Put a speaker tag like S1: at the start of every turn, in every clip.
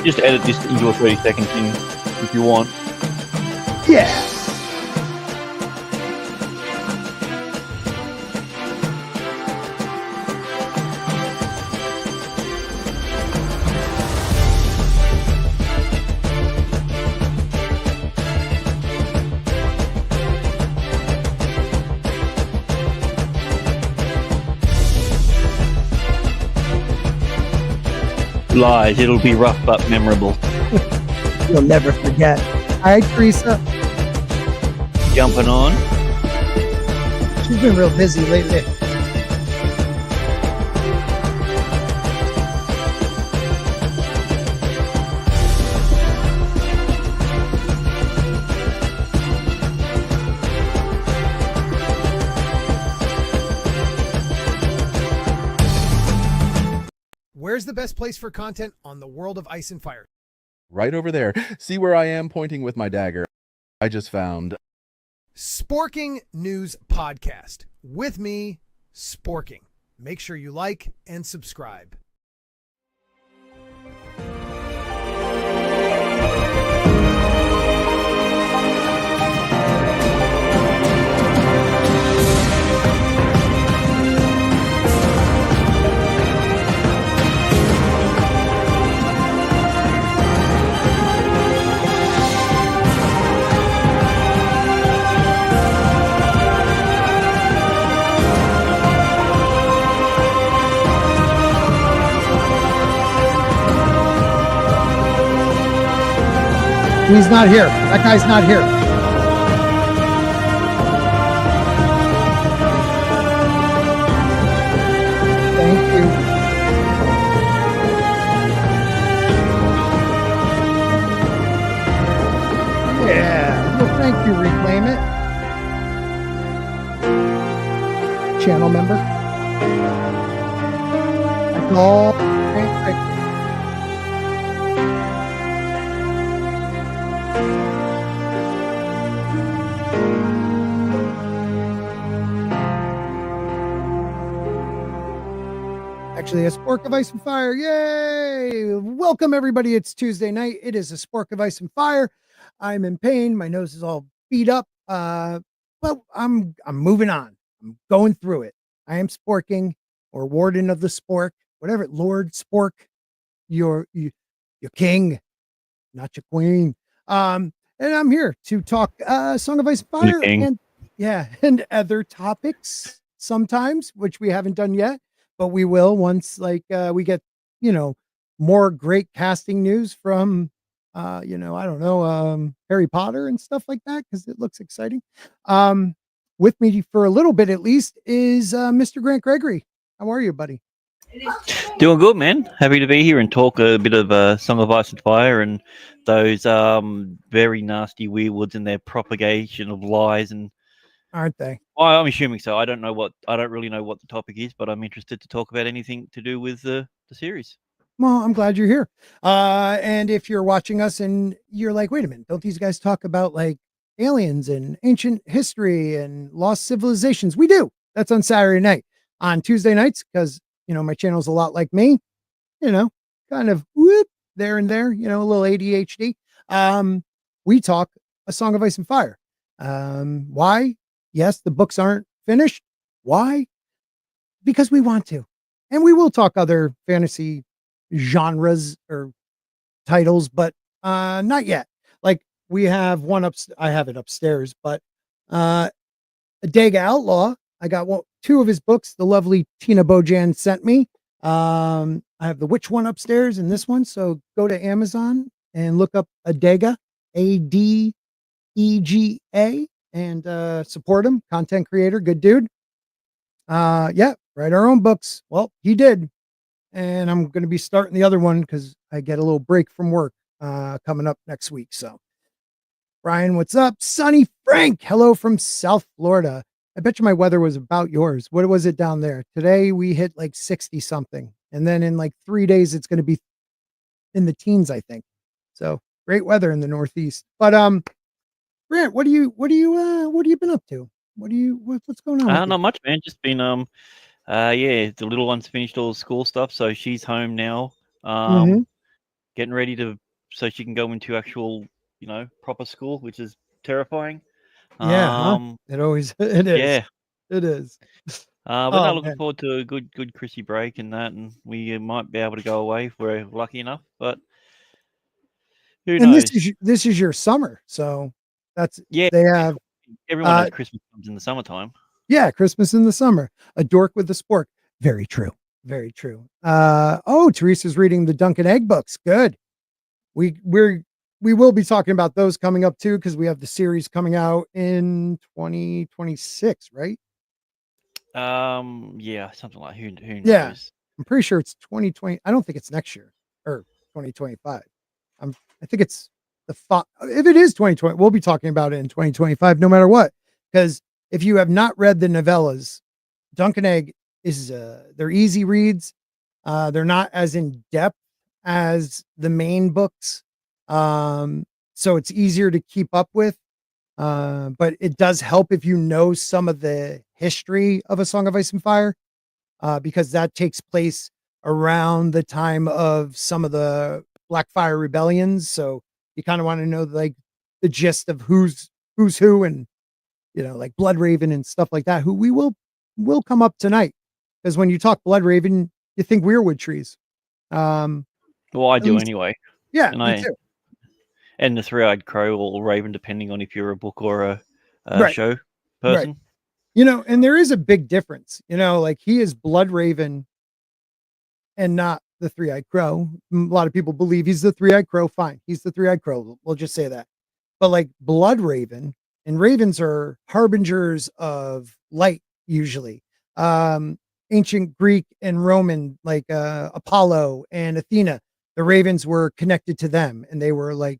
S1: Just edit this into a 30-second thing if you want.
S2: Yeah.
S1: Lies, it'll be rough but memorable.
S2: You'll never forget. Hi, Teresa.
S1: Jumping on.
S2: She's been real busy lately.
S3: Where's the best place for content on the world of Ice and Fire?
S4: Right over there. See where I am pointing with my dagger? I just found
S3: Sporking News Podcast. With me, Sporking. Make sure you like and subscribe.
S2: He's not here. That guy's not here. Thank you. Yeah. Well, thank you, Reclaim It. Channel member. That's all. Actually, a Spork of Ice and Fire. Yay! Welcome, everybody. It's Tuesday night. It is a Spork of Ice and Fire. I'm in pain. My nose is all beat up. But I'm moving on. I'm going through it. I am Sporking, or Warden of the Spork, whatever. Lord Spork, your king, not your queen. And I'm here to talk Song of Ice and Fire, and other topics sometimes, which we haven't done yet. But we will once we get, more great casting news from, I don't know, Harry Potter and stuff like that, because it looks exciting. With me for a little bit, at least, is Mr. Grant Gregory. How are you, buddy?
S1: Doing good, man. Happy to be here and talk a bit of Song of Ice and Fire and those very nasty Weirwoods and their propagation of lies, and
S2: aren't they?
S1: I'm assuming so. I don't really know what the topic is, but I'm interested to talk about anything to do with the series.
S2: Well, I'm glad you're here. And if you're watching us and you're like, wait a minute, don't these guys talk about like aliens and ancient history and lost civilizations? We do. That's on Saturday night. On Tuesday nights, because, my channel's a lot like me, kind of whoop, there and there, a little ADHD. We talk A Song of Ice and Fire. Why? Yes, the books aren't finished. Why? Because we want to. And we will talk other fantasy genres or titles, but not yet. Like we have one I have it upstairs, but Adega Outlaw, I got two of his books, the lovely Tina Bojan sent me. I have the Witch one upstairs and this one. So go to Amazon and look up Adega, Adega, and support him. Content creator, good dude. Write our own books. Well, he did. And I'm going to be starting the other one because I get a little break from work coming up next week. So, Brian, what's up? Sunny Frank, hello from South Florida. I bet you my weather was about yours. What was it down there? Today we hit like 60 something. And then in like 3 days, it's going to be in the teens, I think. So great weather in the Northeast. But Grant, what have you been up to? What's going on?
S1: Not much, man. Just been the little one's finished all the school stuff, so she's home now. getting ready so she can go into actual, proper school, which is terrifying.
S2: Yeah, huh? It always it is.
S1: Yeah.
S2: It is.
S1: But
S2: Oh
S1: no, looking
S2: man.
S1: forward to a good Chrissy break and that, and we might be able to go away if we're lucky enough. But who
S2: And
S1: knows?
S2: this is your summer, so that's
S1: Yeah,
S2: they have
S1: everyone knows Christmas comes in the summertime.
S2: yeah, Christmas in the summer. A dork with a spork. Very true. Very true. Oh, Teresa's reading the Duncan Egg books. Good. We will be talking about those coming up too, because we have the series coming out in 2026, right?
S1: Yeah, something like who
S2: Yeah.
S1: knows?
S2: I'm pretty sure it's 2020. I don't think it's next year or 2025. I think it's if it is 2020, we'll be talking about it in 2025, no matter what. Because if you have not read the novellas, Duncan Egg is they're easy reads. They're not as in depth as the main books. So it's easier to keep up with. But it does help if you know some of the history of A Song of Ice and Fire, because that takes place around the time of some of the Blackfire rebellions. So you kind of want to know like the gist of who's who, and like Bloodraven and stuff like that, who we will come up tonight. Because when you talk Bloodraven, you think Weirwood trees.
S1: Well, I
S2: At
S1: do
S2: least-
S1: anyway.
S2: Yeah,
S1: And
S2: me too.
S1: And the three-eyed crow or raven, depending on if you're a book or a
S2: Right.
S1: show person.
S2: And there is a big difference. Like he is Bloodraven and not the three-eyed crow. A lot of people believe he's the three-eyed crow. Fine, he's the three-eyed crow. We'll just say that. But like Bloodraven, and ravens are harbingers of light usually. Ancient Greek and Roman, like Apollo and Athena, the ravens were connected to them, and they were like,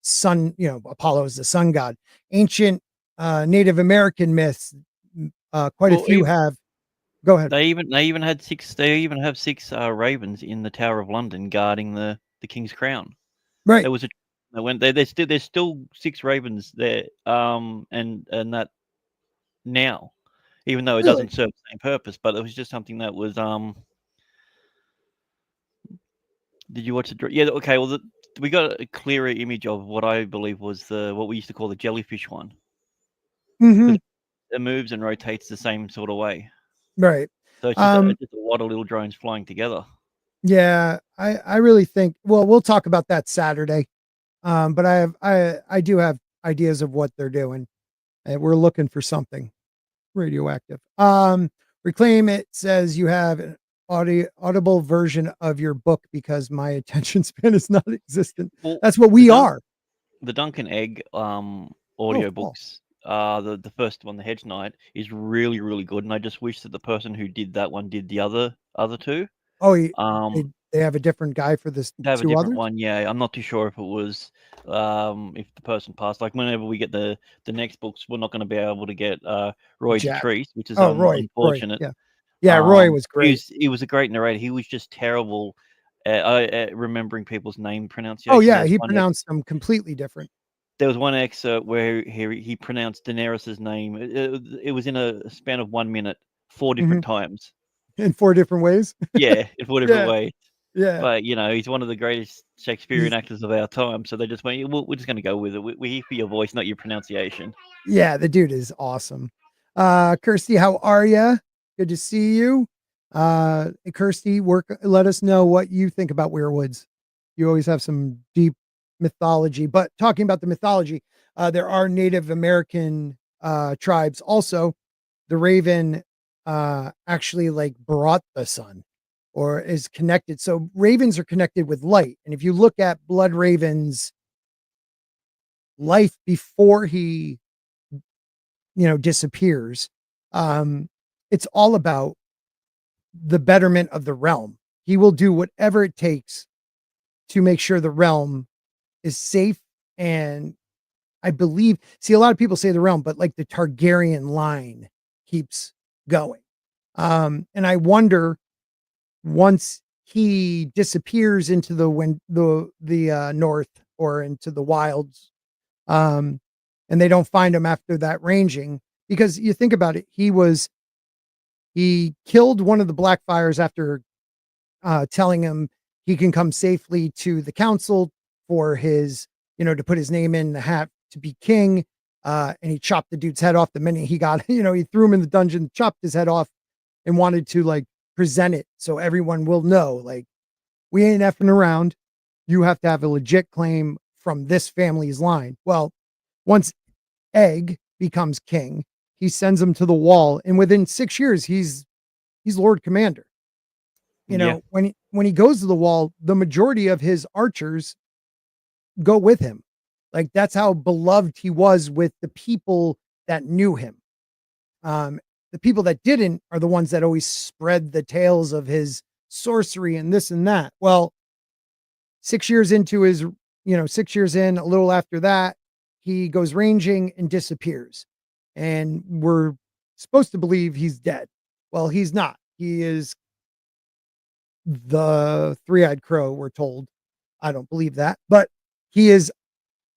S2: sun. Apollo is the sun god. Ancient Native American myths, quite a few have. Go ahead.
S1: They even had six. They even have six ravens in the Tower of London guarding the king's crown.
S2: Right.
S1: There was there's still six ravens there. And that now, even though it
S2: Really?
S1: doesn't serve the same purpose, but it was just something that was Did you watch it? Yeah. Okay. Well, we got a clearer image of what I believe was what we used to call the jellyfish one.
S2: Mm-hmm.
S1: It moves and rotates the same sort of way.
S2: Right.
S1: So it's just a lot of little drones flying together.
S2: Yeah, I really think, well, we'll talk about that Saturday. But I do have ideas of what they're doing. And we're looking for something radioactive. Reclaim it says you have an audible version of your book because my attention span is not existent.
S1: Well,
S2: That's what we are.
S1: The Duncan Egg
S2: cool.
S1: audiobooks, the first one, the Hedge Knight, is really, really good, and I just wish that the person who did that one did the other two.
S2: Oh,
S1: They
S2: have a different guy for this.
S1: have a
S2: two
S1: different
S2: others?
S1: one. Yeah, I'm not too sure if it was if the person passed. Like whenever we get the next books, we're not going to be able to get Roy
S2: Jack.
S1: Treese, which is
S2: Roy.
S1: unfortunate.
S2: Yeah. Yeah, Roy was great.
S1: He was a great narrator. He was just terrible at remembering people's name pronunciation.
S2: Oh yeah, he pronounced them completely different.
S1: There was one excerpt where he pronounced Daenerys's name. It was in a span of 1 minute, 4 different times.
S2: In 4 different ways?
S1: Yeah, in 4 different ways.
S2: Yeah.
S1: But, he's one of the greatest Shakespearean actors of our time. So they just went, we're just going to go with it. We're here for your voice, not your pronunciation.
S2: Yeah, the dude is awesome. Kirsty, how are you? Good to see you. Kirsty, let us know what you think about Weirwoods. You always have some deep mythology, but talking about the mythology, there are Native American tribes also. The raven actually like brought the sun or is connected. So ravens are connected with light. And if you look at Bloodraven's life before he disappears, it's all about the betterment of the realm. He will do whatever it takes to make sure the realm is safe. And I believe, a lot of people say the realm, but like the Targaryen line keeps going. And I wonder, once he disappears into the north or into the wilds, and they don't find him after that ranging, because you think about it, he killed one of the Blackfires after telling him he can come safely to the council for his, to put his name in the hat to be king. And he chopped the dude's head off the minute he got, he threw him in the dungeon, chopped his head off, and wanted to like present it so everyone will know, like, we ain't effing around. You have to have a legit claim from this family's line. Well, once Egg becomes king, he sends him to the wall, and within 6 years, he's Lord Commander. When he goes to the wall, the majority of his archers go with him. Like, that's how beloved he was with the people that knew him. The people that didn't are the ones that always spread the tales of his sorcery and this and that. Well, 6 years into his, 6 years in, a little after that, he goes ranging and disappears. And we're supposed to believe he's dead. Well, he's not. He is the three-eyed crow, we're told. I don't believe that, but he is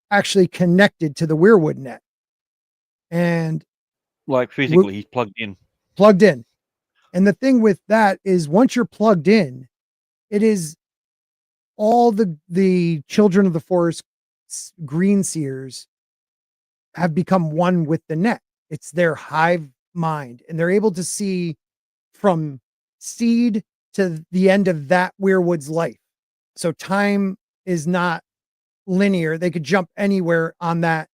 S2: actually connected to the Weirwood net. And
S1: like physically, he's plugged in.
S2: And the thing with that is, once you're plugged in, it is all the children of the forest green seers have become one with the net. It's their hive mind, and they're able to see from seed to the end of that Weirwood's life. So time is not linear. They could jump anywhere on that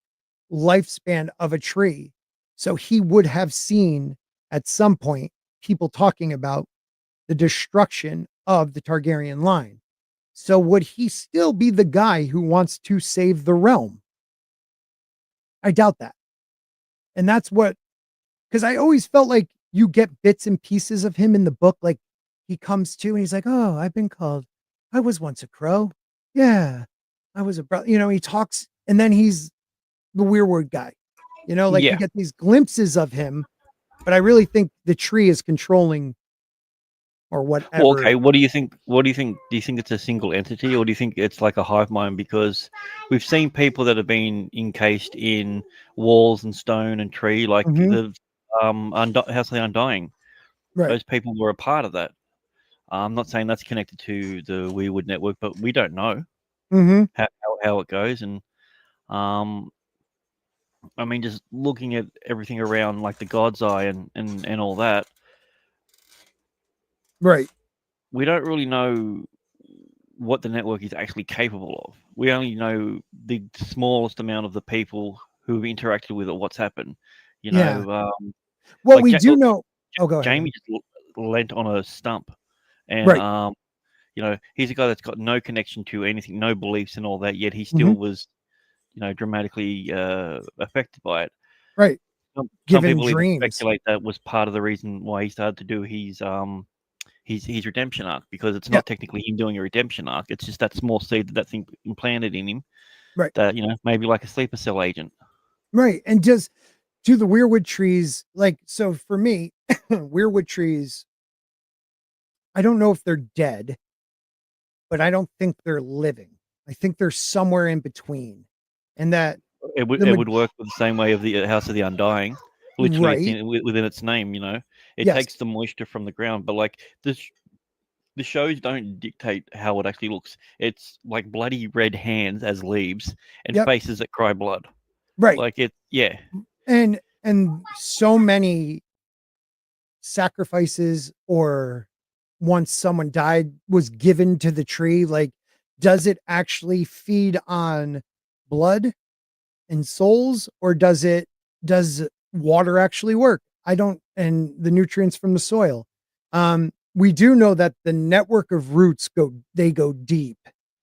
S2: lifespan of a tree. So he would have seen at some point people talking about the destruction of the Targaryen line. So would he still be the guy who wants to save the realm? I doubt that. And that's what, because I always felt like you get bits and pieces of him in the book. Like, he comes to and he's like, oh, I've been called, I was once a crow. Yeah, I was a brother. He talks, and then he's the Weirwood guy. You get these glimpses of him, but I really think the tree is controlling or whatever.
S1: Well, okay, what do you think? Do you think it's a single entity, or do you think it's like a hive mind? Because we've seen people that have been encased in walls and stone and tree, like the House of the Undying.
S2: Right.
S1: Those people were a part of that. I'm not saying that's connected to the Weirwood network, but we don't know how it goes. And I mean, just looking at everything around, like the God's Eye and all that.
S2: Right.
S1: We don't really know what the network is actually capable of. We only know the smallest amount of the people who have interacted with it, what's happened.
S2: Well,
S1: like
S2: we do know. Oh, go ahead.
S1: Jamie just leant on a stump, and he's a guy that's got no connection to anything, no beliefs and all that. Yet he still was, dramatically affected by it.
S2: Right.
S1: Some
S2: Given
S1: people
S2: dreams.
S1: even speculate that was part of the reason why he started to do his redemption arc, because it's not technically him doing a redemption arc. It's just that small seed that thing implanted in him.
S2: Right.
S1: That, maybe like a sleeper cell agent.
S2: Right. And just to the Weirwood trees, like, so for me, Weirwood trees, I don't know if they're dead, but I don't think they're living. I think they're somewhere in between. And that
S1: it would work the same way of the House of the Undying. Literally, it's within its name. It takes the moisture from the ground, but like the shows don't dictate how it actually looks. It's like bloody red hands as leaves and faces that cry blood.
S2: Right.
S1: Like
S2: And so many sacrifices, or once someone died, was given to the tree. Like, does it actually feed on blood and souls, or does water actually work? I don't, and the nutrients from the soil. We do know that the network of roots go deep.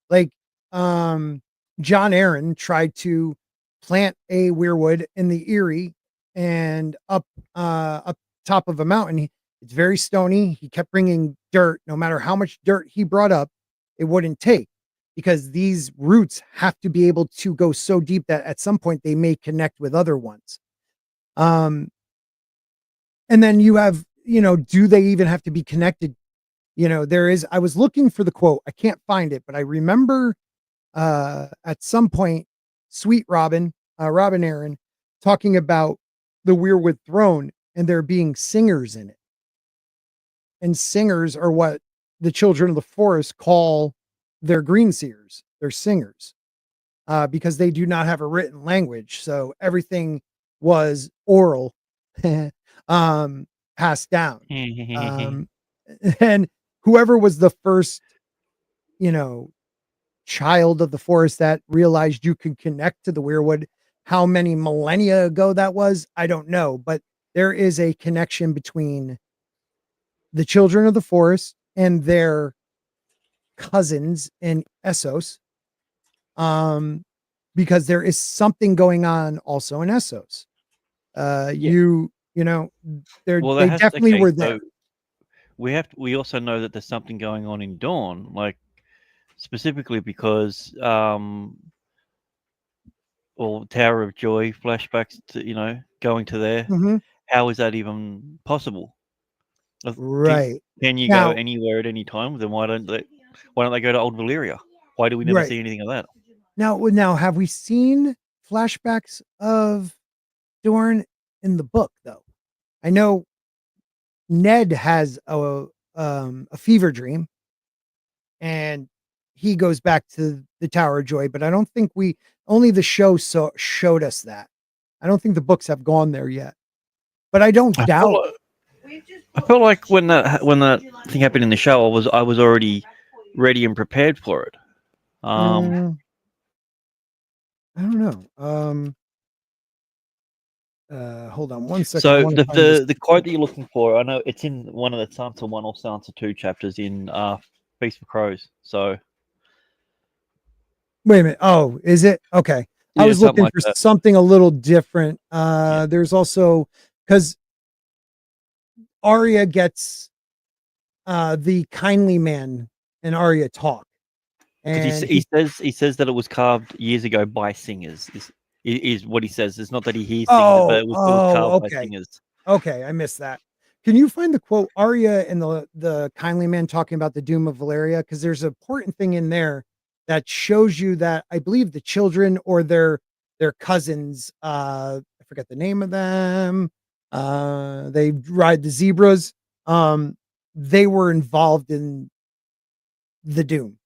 S2: Like, John Aaron tried to plant a Weirwood in the Erie and up top of a mountain. It's very stony. He kept bringing dirt. No matter how much dirt he brought up, it wouldn't take, because these roots have to be able to go so deep that at some point they may connect with other ones. And then you have, do they even have to be connected? I was looking for the quote. I can't find it, but I remember at some point, Sweet Robin Aaron, talking about the Weirwood throne and there being singers in it. And singers are what the children of the forest call they're green seers, they're singers, because they do not have a written language. So everything was oral, passed down. Um, and whoever was the first, you know, child of the forest that realized you could connect to the Weirwood, how many millennia ago that was, I don't know. But there is a connection between the children of the forest and their cousins in Essos, because there is something going on also in Essos.
S1: Yeah.
S2: You know,
S1: Well,
S2: they definitely
S1: okay,
S2: were
S1: so
S2: there.
S1: we also know that there's something going on in Dawn, like specifically because or Tower of Joy flashbacks to going to there.
S2: Mhm.
S1: How is that even possible?
S2: Right.
S1: Can you go
S2: Now,
S1: anywhere at any time? Then why don't they go to Old Valyria? Why do we never
S2: right.
S1: see anything of that?
S2: Now, have we seen flashbacks of Dorn in the book though? I know Ned has a fever dream and he goes back to the Tower of Joy, but I don't think only the show showed us that. I don't think the books have gone there yet. But I don't
S1: I feel
S2: doubt.
S1: like, I feel like when that thing happened in the show, I was already ready and prepared for it.
S2: Mm, I don't know. Hold on one second. I
S1: So
S2: want to
S1: the
S2: find this.
S1: the the quote that you're looking for, I know it's in one of the Sansa 1 or Sansa 2 chapters in Feast for Crows. So
S2: Wait a minute. Oh, is it? Okay. I
S1: yeah,
S2: was
S1: something
S2: looking
S1: like
S2: for
S1: that.
S2: something a little different.
S1: Yeah,
S2: There's also because Arya gets the kindly man and Arya talk.
S1: because
S2: And
S1: he says that it was carved years ago by singers. Is what he says. It's not that he hears singers, but it was carved by
S2: okay.
S1: singers.
S2: Okay, I missed that. Can you find the quote Arya and the kindly man talking about the doom of Valeria? Because there's an important thing in there that shows you that I believe the children or their cousins, I forget the name of them. They ride the zebras. Um, they were involved in the doom.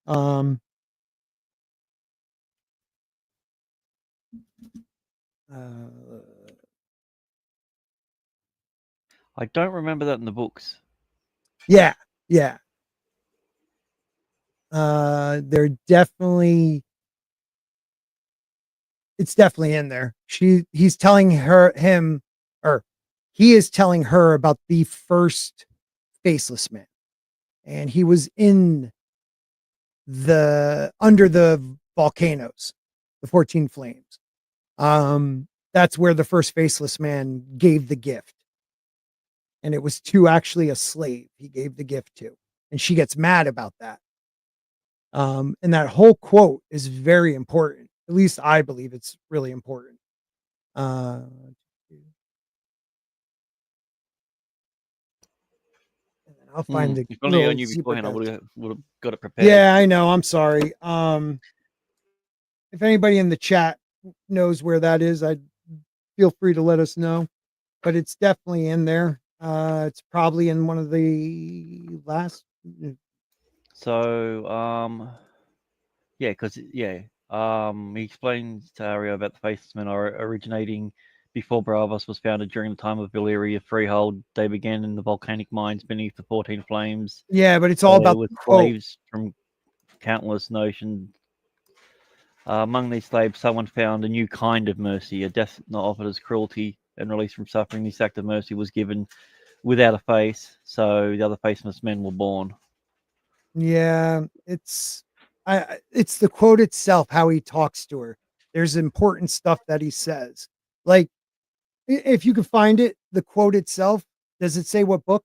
S2: Um, uh,
S1: I don't remember that in the books.
S2: yeah, yeah. They're definitely it's definitely in there. He's telling him or he is telling her about the first faceless man. And he was in the under the volcanoes, the 14 flames. That's where the first faceless man gave the gift. And it was to actually a slave he gave the gift to. And she gets mad about that. And that whole quote is very important. At least I believe it's really important. Uh, and then I'll find the
S1: If only I
S2: little
S1: knew
S2: zebra
S1: beforehand, I
S2: guys.
S1: would have got it prepared.
S2: Yeah, I know. I'm sorry. If anybody in the chat knows where that is, I'd feel free to let us know. But it's definitely in there. It's probably in one of the last.
S1: So yeah, he explains to Arya about the faceless men are originating before Bravos was founded during the time of Valyria Freehold. They began in the volcanic mines beneath the 14 flames.
S2: Yeah, but it's all about
S1: With
S2: the quote.
S1: slaves from countless nations. Among these slaves, someone found a new kind of mercy, a death not offered as cruelty and release from suffering. This act of mercy was given without a face, so the other faceless men were born.
S2: Yeah, it's the quote itself, how he talks to her. There's important stuff that he says. Like if you can find it, the quote itself, does it say what book?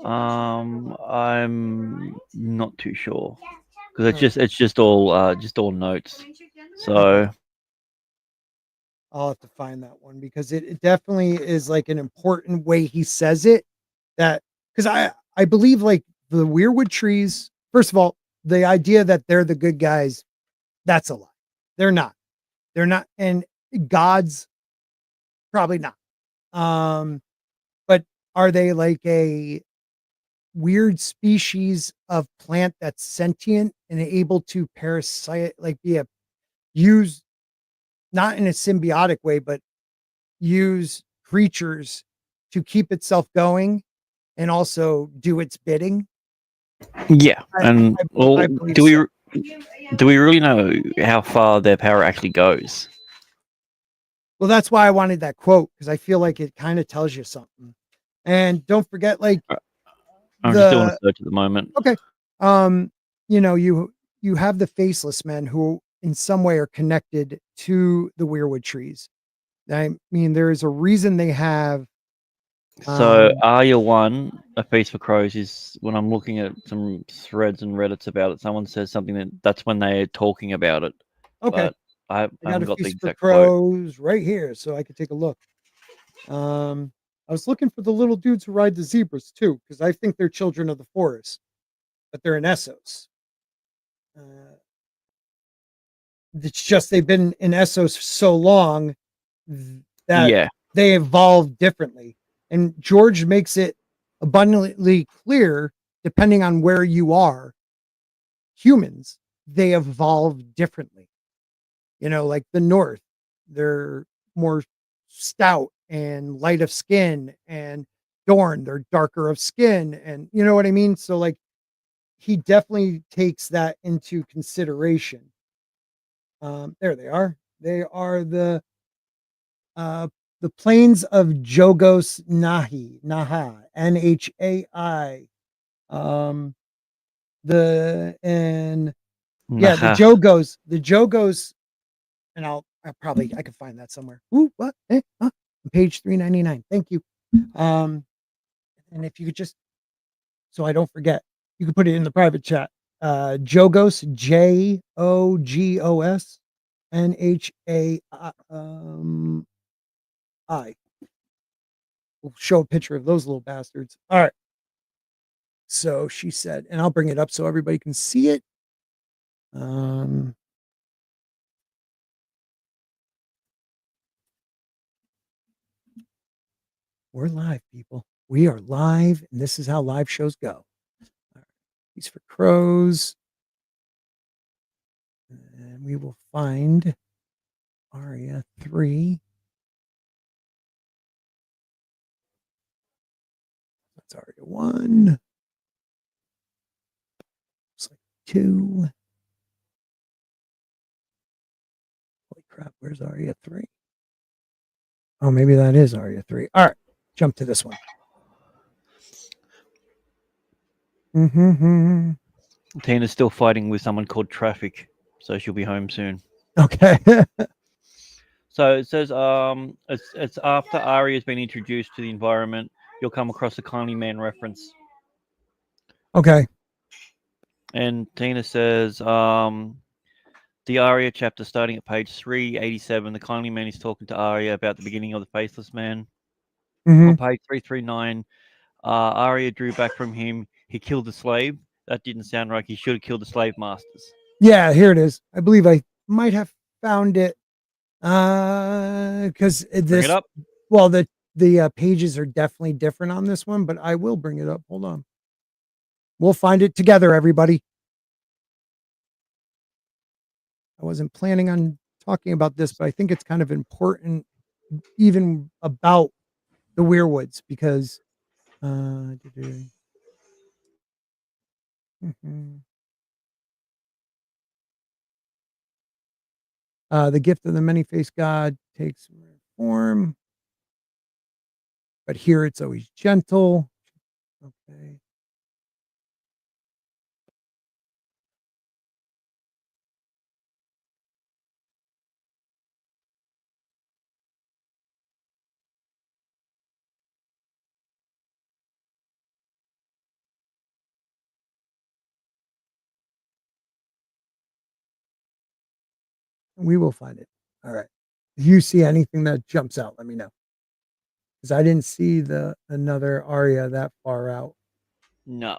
S1: I'm not too sure because it's
S2: Oh,
S1: just all notes.
S2: okay.
S1: So
S2: I'll have to find that one because it definitely is like an important way he says it. That because I believe like the Weirwood trees. First of all, the idea that they're the good guys, that's a lie. They're not. They're not, and gods probably not. But are they like a weird species of plant that's sentient and able to parasite, like use, not in a symbiotic way, but use creatures to keep itself going and also do its bidding.
S1: Yeah, and
S2: I believe so.
S1: do we really know how far their power actually goes?
S2: Well, that's why I wanted that quote, because I feel like it kind of tells you something. And don't forget, like,
S1: I'm just doing a search at the moment.
S2: Okay. You have the faceless men who in some way are connected to the Weirwood trees. I mean, there is a reason they have.
S1: So Arya 1, A Feast for Crows, is when I'm looking at some threads and Reddits about it, someone says something that's when they're talking about it.
S2: Okay.
S1: But I haven't got the
S2: Feast for
S1: exact quote.
S2: Crows right here, so I could take a look. I was looking for the little dudes who ride the zebras too, because I think they're children of the forest, but they're in Essos. It's just they've been in Essos so long that they evolved differently. And George makes it abundantly clear, depending on where you are, humans, they evolve differently. Like the North, they're more stout and light of skin, and Dorne, they're darker of skin. And you know what I mean? So, like, he definitely takes that into consideration. There they are. They are the plains of Jogos Naha, Nhai. The Jogos, and I could find that somewhere. Ooh, what? Page 399. Thank you. And if you could just, so I don't forget, you could put it in the private chat. Jogos, Jogos, Nhai. We'll show a picture of those little bastards. All right. So she said, and I'll bring it up so everybody can see it. We're live, people. We are live, and this is how live shows go. All right. These for crows. And we will find Aria 3. That's Aria 1. Looks like 2. Holy crap, where's Aria 3? Oh, maybe that is Aria 3. All right, jump to this one.
S1: Tina's still fighting with someone called Traffic, so she'll be home soon.
S2: Okay.
S1: So it says, it's after Arya's been introduced to the environment, you'll come across a Kindly Man reference.
S2: Okay.
S1: And Tina says, the Arya chapter starting at page 387, the Kindly Man is talking to Arya about the beginning of the Faithless Man. On page 339, Arya drew back from him. He killed the slave. That didn't sound right. He should have killed the slave masters.
S2: Yeah, here it is. I believe I might have found it. Because
S1: Bring it up.
S2: Well, the pages are definitely different on this one, but I will bring it up. Hold on. We'll find it together, everybody. I wasn't planning on talking about this, but I think it's kind of important, even about the Weirwoods, because the gift of the many-faced God takes form, but here it's always gentle. Okay. We will find it. All right. If you see anything that jumps out, let me know. Because I didn't see another Arya that far out.
S1: No.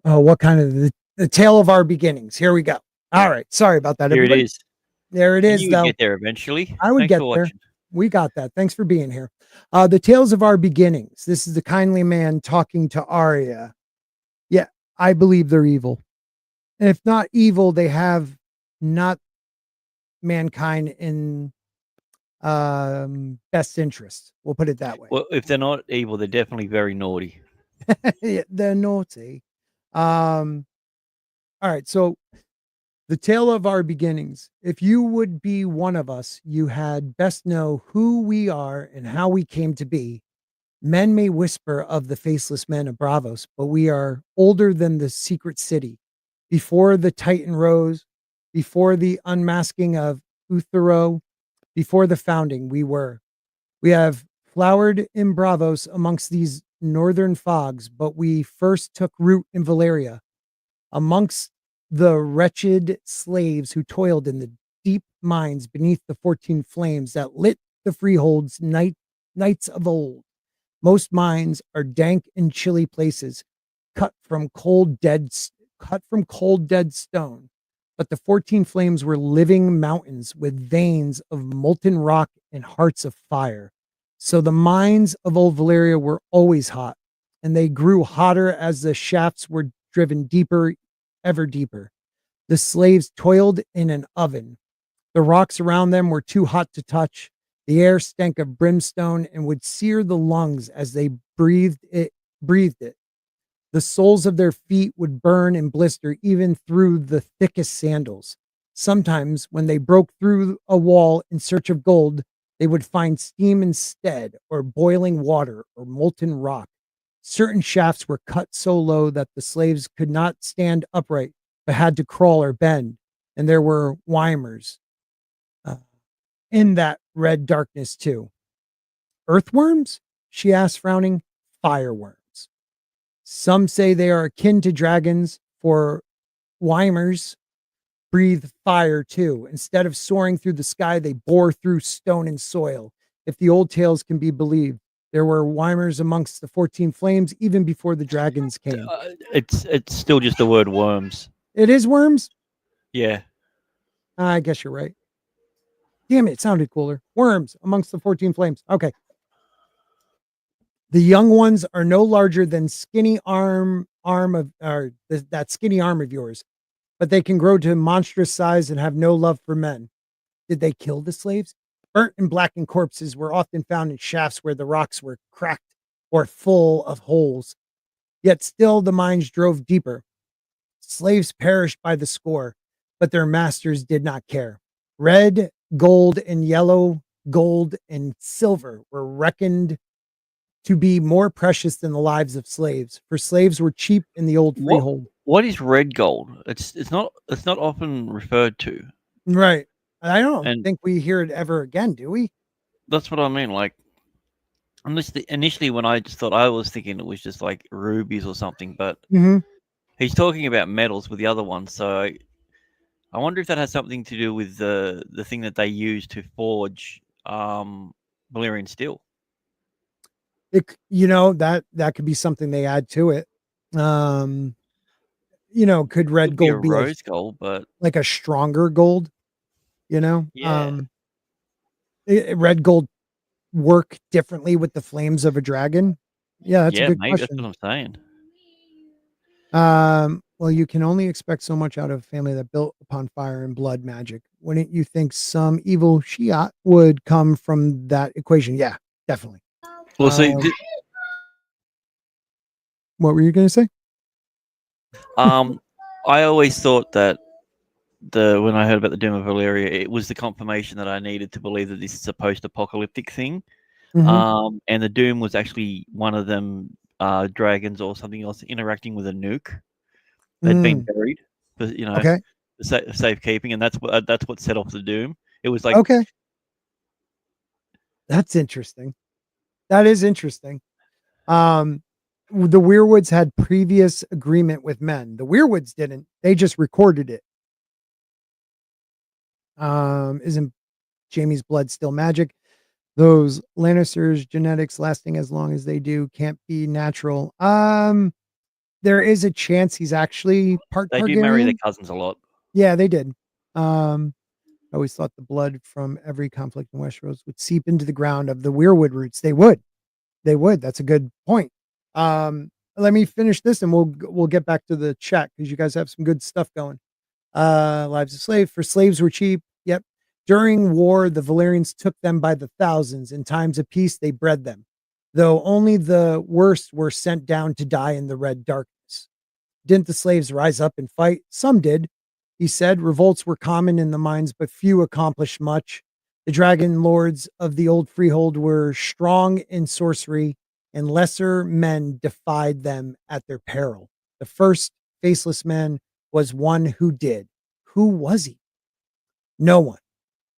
S2: What kind of the tale of our beginnings? Here we go. All right. Sorry about that,
S1: Here
S2: everybody.
S1: it is.
S2: There it
S1: And
S2: is,
S1: you would
S2: though.
S1: get there eventually.
S2: I would
S1: Thanks
S2: get
S1: for
S2: there.
S1: watching.
S2: We got that. Thanks for being here. The Tales of Our Beginnings. This is the kindly man talking to Arya. Yeah, I believe they're evil. And if not evil, they have not mankind in best interest. We'll put it that way.
S1: Well, if they're not evil, they're definitely very naughty.
S2: Yeah, they're naughty. All right, so the tale of our beginnings. If you would be one of us, you had best know who we are and how we came to be. Men may whisper of the faceless men of Bravos, but we are older than the secret city. Before the Titan rose, before the unmasking of Uthero, before the founding, we were. We have flowered in Bravos amongst these northern fogs, but we first took root in Valeria, amongst the wretched slaves who toiled in the deep mines beneath the 14 flames that lit the freeholds nights of old. Most mines are dank and chilly places, cut from cold dead stone. But the 14 flames were living mountains with veins of molten rock and hearts of fire. So the mines of old Valeria were always hot, and they grew hotter as the shafts were driven deeper, ever deeper. The slaves toiled in an oven. The rocks around them were too hot to touch. The air stank of brimstone and would sear the lungs as they breathed it. The soles of their feet would burn and blister even through the thickest sandals. Sometimes, when they broke through a wall in search of gold, they would find steam instead, or boiling water, or molten rock. Certain shafts were cut so low that the slaves could not stand upright, but had to crawl or bend. And there were Weimers in that red darkness, too. Earthworms? She asked, frowning. Fireworms. Some say they are akin to dragons, for Weimers breathe fire too. Instead of soaring through the sky, they bore through stone and soil. If the old tales can be believed, there were Weimers amongst the 14 flames even before the dragons came.
S1: It's still just the word worms.
S2: It is worms?
S1: Yeah.
S2: I guess you're right. Damn it sounded cooler. Worms amongst the 14 flames. Okay. The young ones are no larger than that skinny arm of yours, but they can grow to monstrous size and have no love for men. Did they kill the slaves? Burnt and blackened corpses were often found in shafts where the rocks were cracked or full of holes. Yet still the mines drove deeper. Slaves perished by the score, but their masters did not care. Red, gold, and yellow, gold, and silver were reckoned to be more precious than the lives of slaves, for slaves were cheap in the old freehold.
S1: What is red gold? It's not often referred to.
S2: Right. I don't think we hear it ever again, do we?
S1: That's what I mean. Like, initially when I just thought, I was thinking it was just like rubies or something, but he's talking about metals with the other one. So I wonder if that has something to do with the thing that they use to forge Valyrian steel.
S2: That could be something they add to it. Could red gold be
S1: rose gold, but
S2: like a stronger gold?
S1: Yeah.
S2: Red gold work differently with the flames of a dragon? Yeah, that's a good
S1: maybe
S2: question.
S1: that's what I'm
S2: saying. Well, you can only expect so much out of a family that built upon fire and blood magic. Wouldn't you think some evil Shiat would come from that equation? Yeah, definitely.
S1: Well, see,
S2: what were you going to say?
S1: I always thought that when I heard about the Doom of Valyria, it was the confirmation that I needed to believe that this is a post-apocalyptic thing. And the Doom was actually one of them dragons or something else interacting with a nuke that'd been buried, for, for safekeeping, and that's what set off the Doom. It was like,
S2: okay, that's interesting. That is interesting. The Weirwoods had previous agreement with men. The Weirwoods didn't. They just recorded it. Isn't Jaime's blood still magic? Those Lannisters' genetics lasting as long as they do can't be natural. There is a chance he's actually part Targaryen.
S1: They do marry their cousins a lot.
S2: Yeah, they did. I always thought the blood from every conflict in Westeros would seep into the ground of the Weirwood roots. They would. They would. That's a good point. Let me finish this and we'll get back to the chat because you guys have some good stuff going. Lives of slaves. For slaves were cheap. Yep. During war, the Valyrians took them by the thousands. In times of peace, they bred them, though only the worst were sent down to die in the red darkness. Didn't the slaves rise up and fight? Some did. He said revolts were common in the mines, but few accomplished much. The dragon lords of the old freehold were strong in sorcery, and lesser men defied them at their peril. The first faceless man was one who did. Who was he? No one.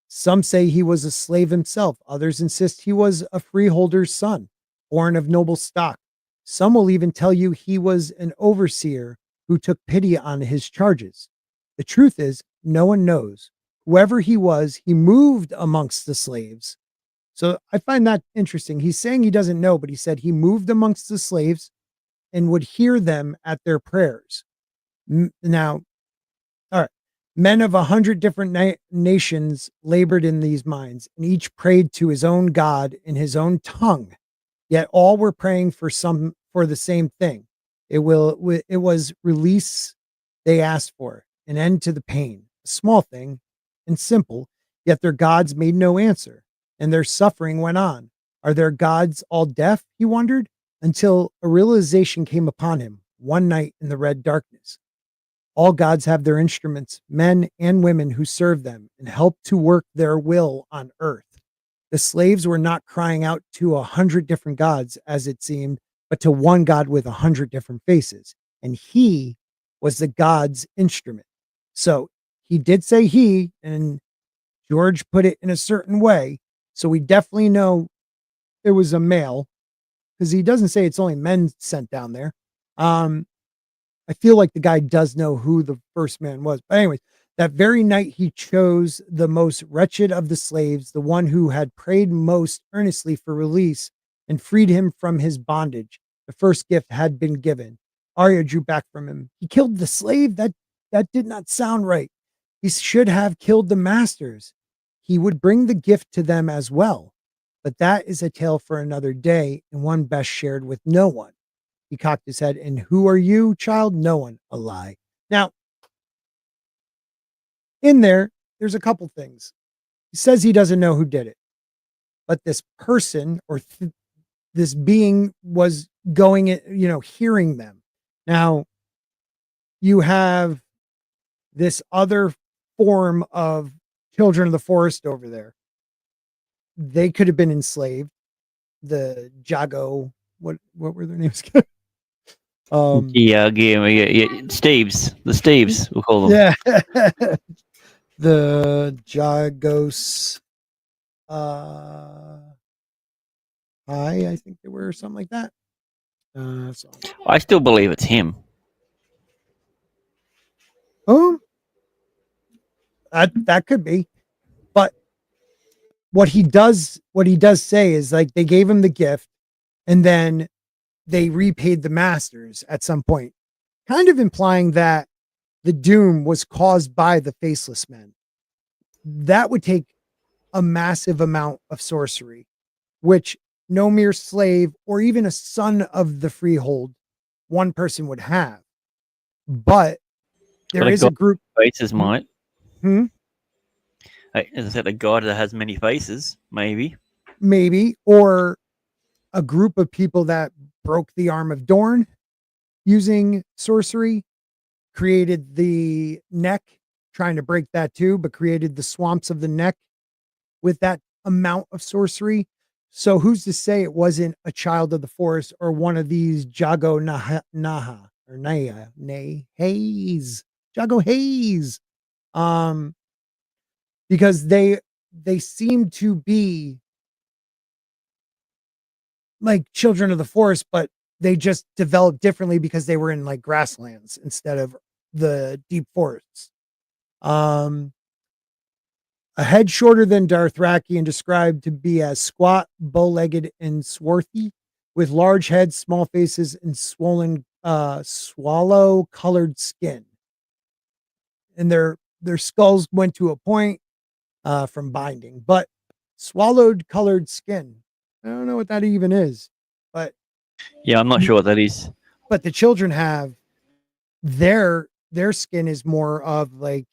S2: Some say he was a slave himself. Others insist he was a freeholder's son, born of noble stock. Some will even tell you he was an overseer who took pity on his charges. The truth is, no one knows. Whoever he was, he moved amongst the slaves. So I find that interesting. He's saying he doesn't know, but he said he moved amongst the slaves and would hear them at their prayers. Now, all right, men of 100 different nations labored in these mines, and each prayed to his own God in his own tongue. Yet all were praying for the same thing. It was release they asked for, an end to the pain, a small thing and simple, yet their gods made no answer, and their suffering went on. Are their gods all deaf, he wondered, until a realization came upon him one night in the red darkness. All gods have their instruments, men and women who serve them and help to work their will on earth. The slaves were not crying out to 100 different gods, as it seemed, but to one God with 100 different faces, and he was the God's instrument. So he did say he, and George put it in a certain way. So we definitely know it was a male because he doesn't say it's only men sent down there. I feel like the guy does know who the first man was. But anyways, that very night he chose the most wretched of the slaves, the one who had prayed most earnestly for release and freed him from his bondage. The first gift had been given. Arya drew back from him. He killed the slave? That did not sound right. He should have killed the masters. He would bring the gift to them as well. But that is a tale for another day and one best shared with no one. He cocked his head. And who are you, child? No one. A lie. Now, in there's a couple things. He says he doesn't know who did it. But this person or this being was going, hearing them. Now, you have this other form of children of the forest over there. They could have been enslaved. The Jago, what were their names?
S1: Yeah. Steves. The Steves, we'll call them.
S2: Yeah. The Jagos. I think they were something like that. So.
S1: I still believe it's him.
S2: Oh, that could be, but what he does say is like they gave him the gift, and then they repaid the masters at some point, kind of implying that the doom was caused by the faceless men. That would take a massive amount of sorcery, which no mere slave or even a son of the freehold, one person would have. But there is a group.
S1: Faces might.
S2: Hmm?
S1: As I said, a god that has many faces, maybe.
S2: Maybe. Or a group of people that broke the arm of Dorne using sorcery, created the neck, trying to break that too, but created the swamps of the neck with that amount of sorcery. So who's to say it wasn't a child of the forest or one of these Jago Naha or Naya Hayes, Jago Hayes, because they seem to be like children of the forest, but they just developed differently because they were in like grasslands instead of the deep forests. A head shorter than Dothraki and described to be as squat, bow-legged, and swarthy, with large heads, small faces, and swollen, swallow-colored skin. And their skulls went to a point. from binding. But swallowed colored skin, I don't know what that even is, but
S1: Yeah, I'm not sure what that is.
S2: but the children have their skin is more of like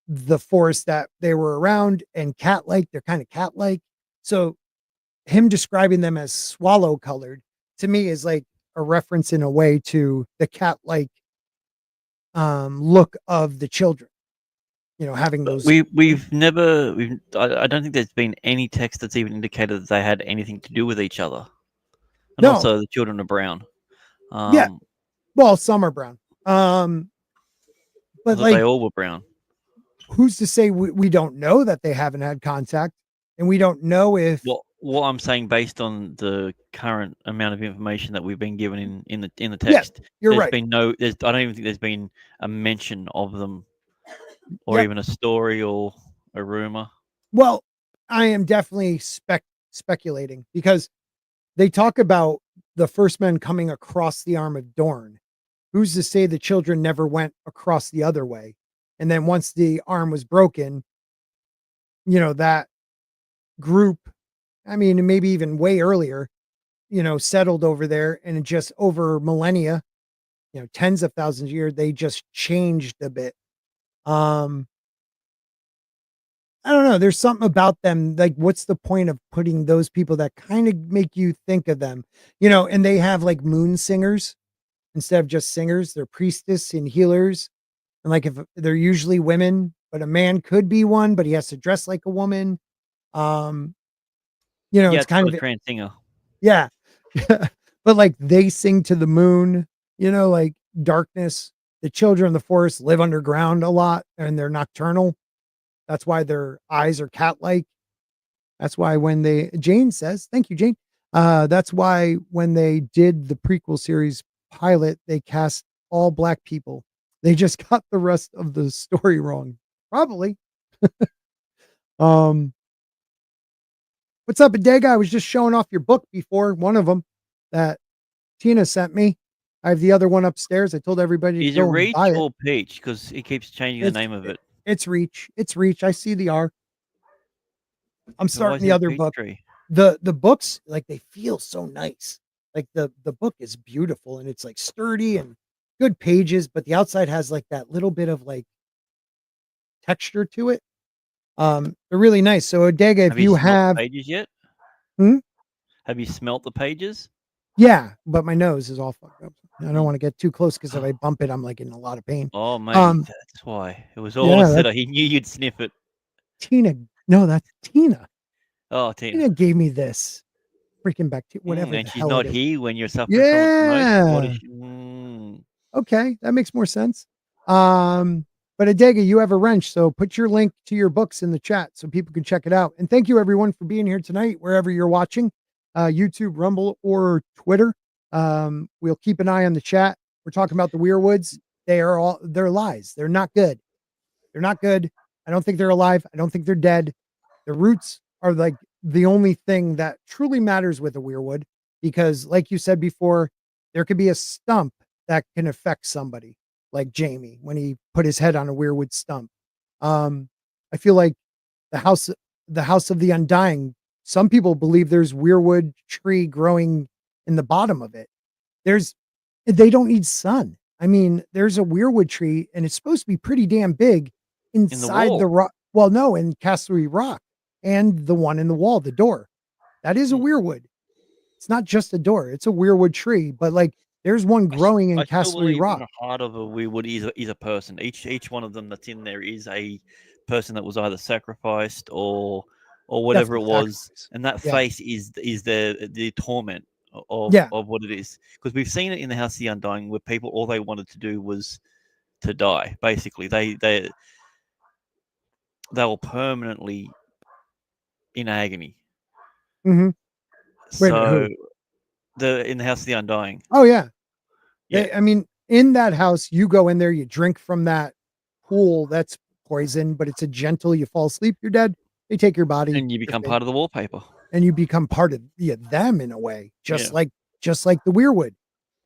S2: the forest that they were around and cat like. They're kind of cat like. So him describing them as swallow colored to me is like a reference in a way to the cat like look of the children, having those.
S1: We've never I don't think there's been any text that's even indicated that they had anything to do with each other. And
S2: No.
S1: also the children are brown.
S2: Yeah. Well, some are brown. But like
S1: they all were brown.
S2: Who's to say we don't know that they haven't had contact, and we don't know if.
S1: Well, what I'm saying, based on the current amount of information that we've been given in the text,
S2: you're
S1: there's
S2: right.
S1: been I don't even think there's been a mention of them, or even a story or a rumor.
S2: Well, I am definitely speculating because they talk about the first men coming across the arm of Dorn. Who's to say the children never went across the other way? And then once the arm was broken, that group, I mean, maybe even way earlier, settled over there, and just over millennia, tens of thousands of years, they just changed a bit. I don't know. There's something about them. Like, what's the point of putting those people that kind of make you think of them, and they have like moon singers instead of just singers. They're priestess and healers. And like, if they're usually women, but a man could be one, but he has to dress like a woman. It's kind of
S1: a trans singer.
S2: Yeah. But like they sing to the moon, like darkness. The children of the forest live underground a lot and they're nocturnal. That's why their eyes are cat-like. That's why when Jane says, thank you, Jane. That's why when they did the prequel series pilot, they cast all black people. They just got the rest of the story wrong. Probably. What's up, Adega? I was just showing off your book before, one of them that Tina sent me. I have the other one upstairs. I told everybody to go and buy it.
S1: Is it Reach or Peach? Because he keeps changing the name of it.
S2: It's Reach. It's Reach. I see the R. I'm starting the other book. The books, like, they feel so nice. Like the book is beautiful and it's like sturdy and good pages, but the outside has like that little bit of like texture to it. They're really nice. So Odega, if you have
S1: pages yet? Have you smelt the pages?
S2: Yeah, but my nose is all fucked up. I don't want to get too close because if I bump it, I'm like in a lot of pain.
S1: Oh, mate, that's why. It was all I said. He knew you'd sniff it.
S2: Tina. No, that's Tina.
S1: Oh, Tina.
S2: Tina gave me this freaking bacteria, whatever.
S1: And she's not here when you're suffering
S2: from it. Okay, that makes more sense. But Adega, you have a wrench, so put your link to your books in the chat so people can check it out. And thank you everyone for being here tonight, wherever you're watching. YouTube, Rumble, or Twitter. We'll keep an eye on the chat. We're talking about the Weirwoods. They're lies. They're not good. They're not good. I don't think they're alive. I don't think they're dead. The roots are like the only thing that truly matters with a Weirwood, because like you said before, there could be a stump that can affect somebody, like Jamie when he put his head on a Weirwood stump. I feel like the house of the Undying, some people believe there's Weirwood tree growing in the bottom of it. They don't need sun. I mean, there's a Weirwood tree and it's supposed to be pretty damn big inside the rock. Well, no, in Castlery Rock, and the one in the wall, the door. That is a Weirwood. It's not just a door. It's a Weirwood tree, but like there's one growing in Castlery Rock.
S1: The heart of a Weirwood is a person. Each one of them that's in there is a person that was either sacrificed or whatever it was, and that face is the torment of what it is. Because we've seen it in the House of the Undying, where people, all they wanted to do was to die. Basically, they were permanently in agony.
S2: Mm-hmm.
S1: So in the House of the Undying.
S2: Oh yeah. I mean, in that house, you go in there, you drink from that pool that's poison, but it's a gentle, you fall asleep, you're dead. They take your body
S1: and you become part of the wallpaper.
S2: And you become part of them in a way, just like the Weirwood.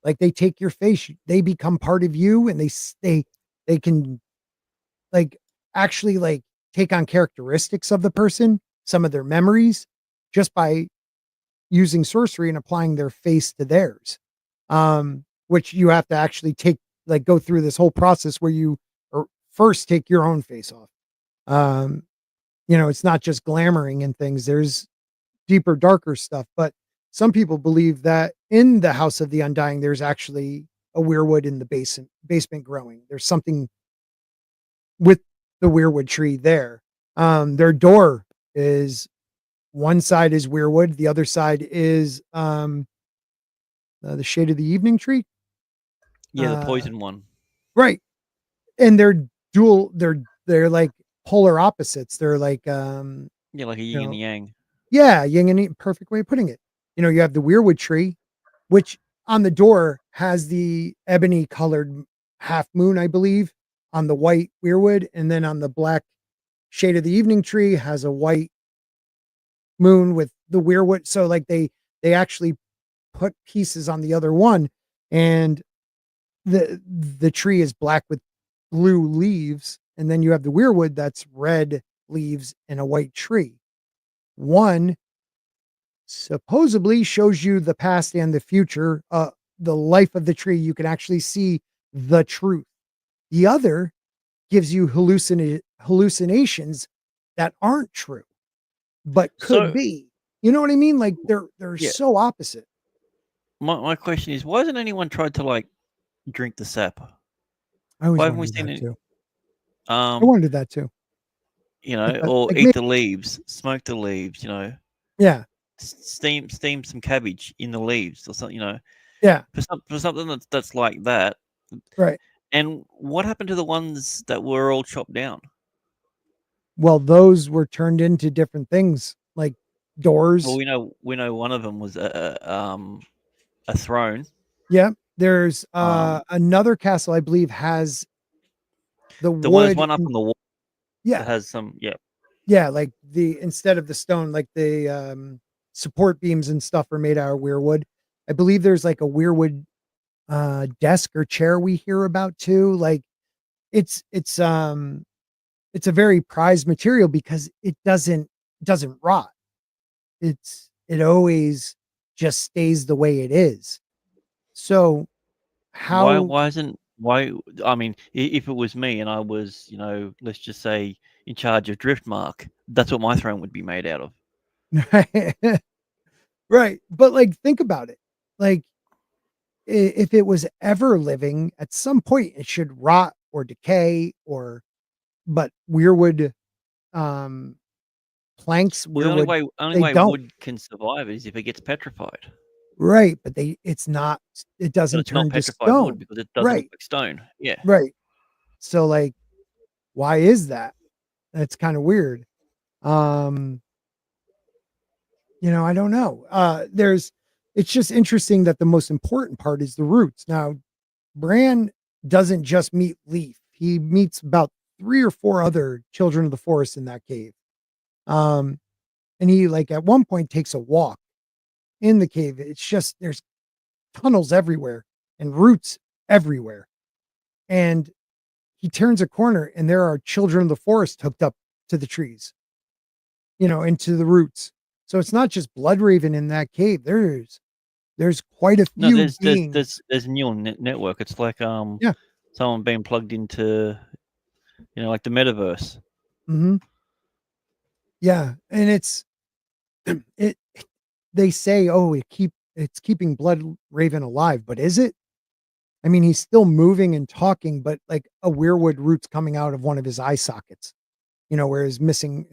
S2: Like they take your face, they become part of you, and they can like actually like take on characteristics of the person, some of their memories, just by using sorcery and applying their face to theirs. Which you have to actually go through this whole process where you first take your own face off. It's not just glamoring and things. There's deeper, darker stuff. But some people believe that in the House of the Undying, there's actually a weirwood in the basement growing. There's something with the weirwood tree there. Their door is, one side is weirwood, the other side is the shade of the evening tree.
S1: Yeah, the poison one.
S2: Right. And they're dual, they're like polar opposites. They're like
S1: like a yin and yang.
S2: Yeah, yin and yang, perfect way of putting it. You have the weirwood tree, which on the door has the ebony colored half moon, I believe, on the white weirwood, and then on the black shade of the evening tree has a white moon with the weirwood. So like they actually put pieces on the other one, and the tree is black with blue leaves, and then you have the weirwood that's red leaves and a white tree. One supposedly shows you the past and the future, the life of the tree. You can actually see the truth. The other gives you hallucinations that aren't true, but could be. You know what I mean? Like they're so opposite.
S1: My question is, why hasn't anyone tried to like drink the sap?
S2: I always
S1: why haven't we
S2: wanted
S1: seen
S2: that
S1: it?
S2: too. I wanted that too.
S1: Or
S2: like
S1: eat the leaves, smoke the leaves.
S2: Yeah.
S1: Steam some cabbage in the leaves or something.
S2: Yeah.
S1: For something that's like that.
S2: Right.
S1: And what happened to the ones that were all chopped down?
S2: Well, those were turned into different things, like doors.
S1: Well, we know one of them was a throne.
S2: Yeah. There's another castle, I believe, has the wood.
S1: There's one up on the wall.
S2: Yeah.
S1: That has some. Yeah.
S2: Yeah, like instead of the stone, like the support beams and stuff are made out of weirwood. I believe there's like a weirwood desk or chair we hear about too. Like it's a very prized material because it doesn't rot. It always just stays the way it is. So
S1: why I mean, if it was me and I was, let's just say in charge of Driftmark, that's what my throne would be made out of.
S2: Right. But like, think about it. Like, if it was ever living, at some point it should rot or decay, but weirwood planks,
S1: Well, the only way wood can survive is if it gets petrified.
S2: Right, but it doesn't turn to stone
S1: wood because it doesn't look like stone. Yeah.
S2: Right. So like, why is that? That's kind of weird. I don't know. It's just interesting that the most important part is the roots. Now, Bran doesn't just meet Leaf. He meets about 3 or 4 other children of the forest in that cave. And he like at one point takes a walk in the cave. It's just, there's tunnels everywhere and roots everywhere. And he turns a corner and there are children of the forest hooked up to the trees, into the roots. So it's not just Bloodraven in that cave. There's quite a few beings.
S1: There's a neural network. It's like someone being plugged into like the metaverse.
S2: Mm-hmm. Yeah, and they say, oh, it's keeping Bloodraven alive, but is it? I mean, he's still moving and talking, but like a weirwood root's coming out of one of his eye sockets, where his missing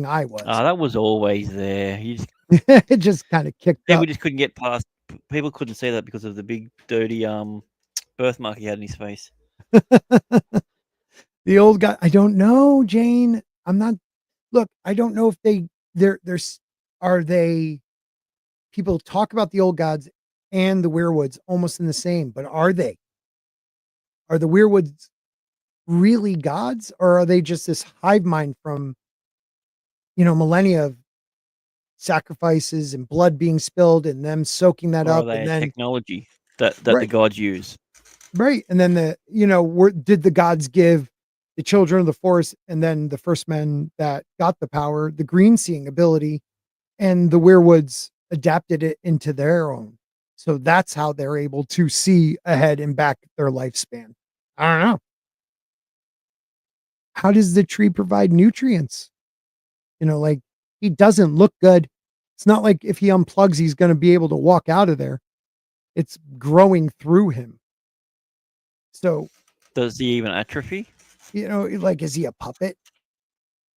S2: eye was.
S1: That was always there.
S2: It just kind of kicked
S1: People
S2: up.
S1: just couldn't get past. People couldn't see that because of the big dirty birthmark he had in his face.
S2: The old guy. I don't know, Jane. Look, I don't know if are they people talk about the old gods and the weirwoods almost in the same, but are the weirwoods really gods, or are they just this hive mind from millennia of sacrifices and blood being spilled and them soaking that up, and then
S1: technology that the gods use?
S2: Right. And then did the gods give the children of the forest, and then the first men that got the power, the green seeing ability, and the Weirwoods adapted it into their own. So that's how they're able to see ahead and back their lifespan. I don't know. How does the tree provide nutrients? Like, he doesn't look good. It's not like if he unplugs, he's going to be able to walk out of there. It's growing through him. So,
S1: Does he even atrophy?
S2: like, is he a puppet?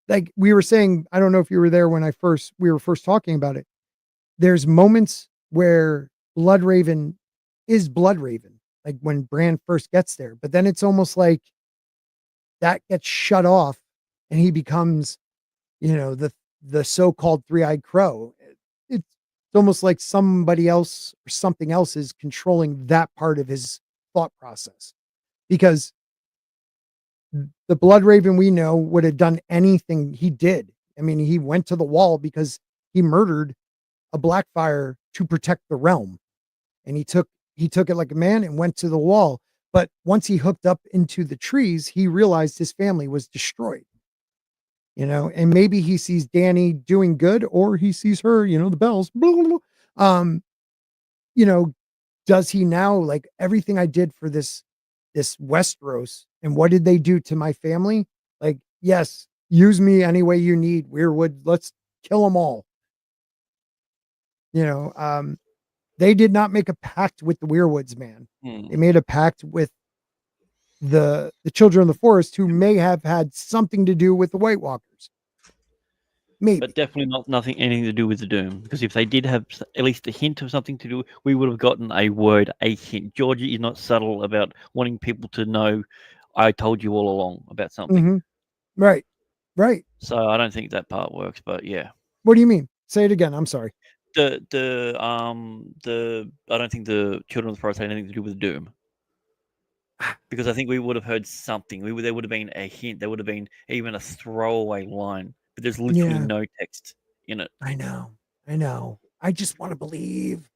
S2: Like we were saying, I don't know if you were there when we were first talking about it. There's moments where Bloodraven is Bloodraven, like when Bran first gets there, but then it's almost like that gets shut off and he becomes, the so-called three-eyed crow. It's almost like somebody else or something else is controlling that part of his thought process, because the Bloodraven we know would have done anything he did. I mean, he went to the wall because he murdered a Blackfire to protect the realm, and he took it like a man and went to the wall. But once he hooked up into the trees, he realized his family was destroyed. And maybe he sees Dany doing good, or he sees her, the bells. Blah, blah, blah. Does he now, like, everything I did for this Westeros, and what did they do to my family? Like, yes, use me any way you need, Weirwood. Let's kill them all. They did not make a pact with the Weirwoods, man. They made a pact with the children of the forest, who may have had something to do with the White Walkers. Maybe.
S1: But definitely anything to do with the Doom. Because if they did have at least a hint of something to do, we would have gotten a hint. Georgie is not subtle about wanting people to know, I told you all along about something.
S2: Mm-hmm. Right.
S1: So I don't think that part works, but yeah.
S2: What do you mean? Say it again. I'm sorry.
S1: I don't think the children of the forest had anything to do with the Doom. Because I think we would have heard something. There would have been a hint. There would have been even a throwaway line. But there's literally no text in it.
S2: I know. I just want to believe.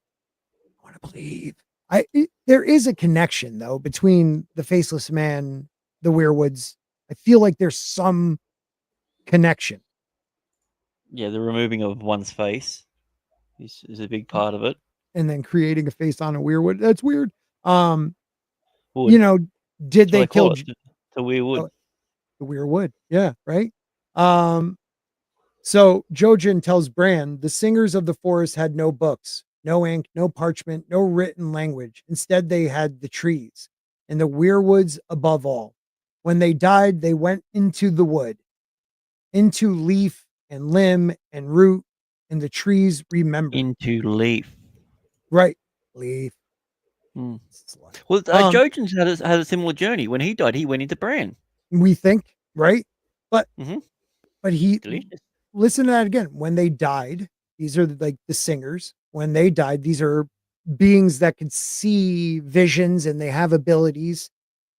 S2: There is a connection, though, between the Faceless Man, the Weirwoods. I feel like there's some connection.
S1: Yeah, the removing of one's face is a big part of it.
S2: And then creating a face on a Weirwood. That's weird.
S1: Wood.
S2: Did they kill
S1: the Weirwood?
S2: The Weirwood. Yeah, right. So Jojen tells Bran the singers of the forest had no books, no ink, no parchment, no written language. Instead, they had the trees, and the Weirwoods above all. When they died, they went into the wood, into leaf and limb and root, and the trees remembered.
S1: Into leaf.
S2: Right. Leaf.
S1: Well, Jojen's had a similar journey. When he died, he went into Bran.
S2: We think, right? But he
S1: Delicious.
S2: Listen to that again. When they died, these are like the singers. When they died, these are beings that could see visions and they have abilities.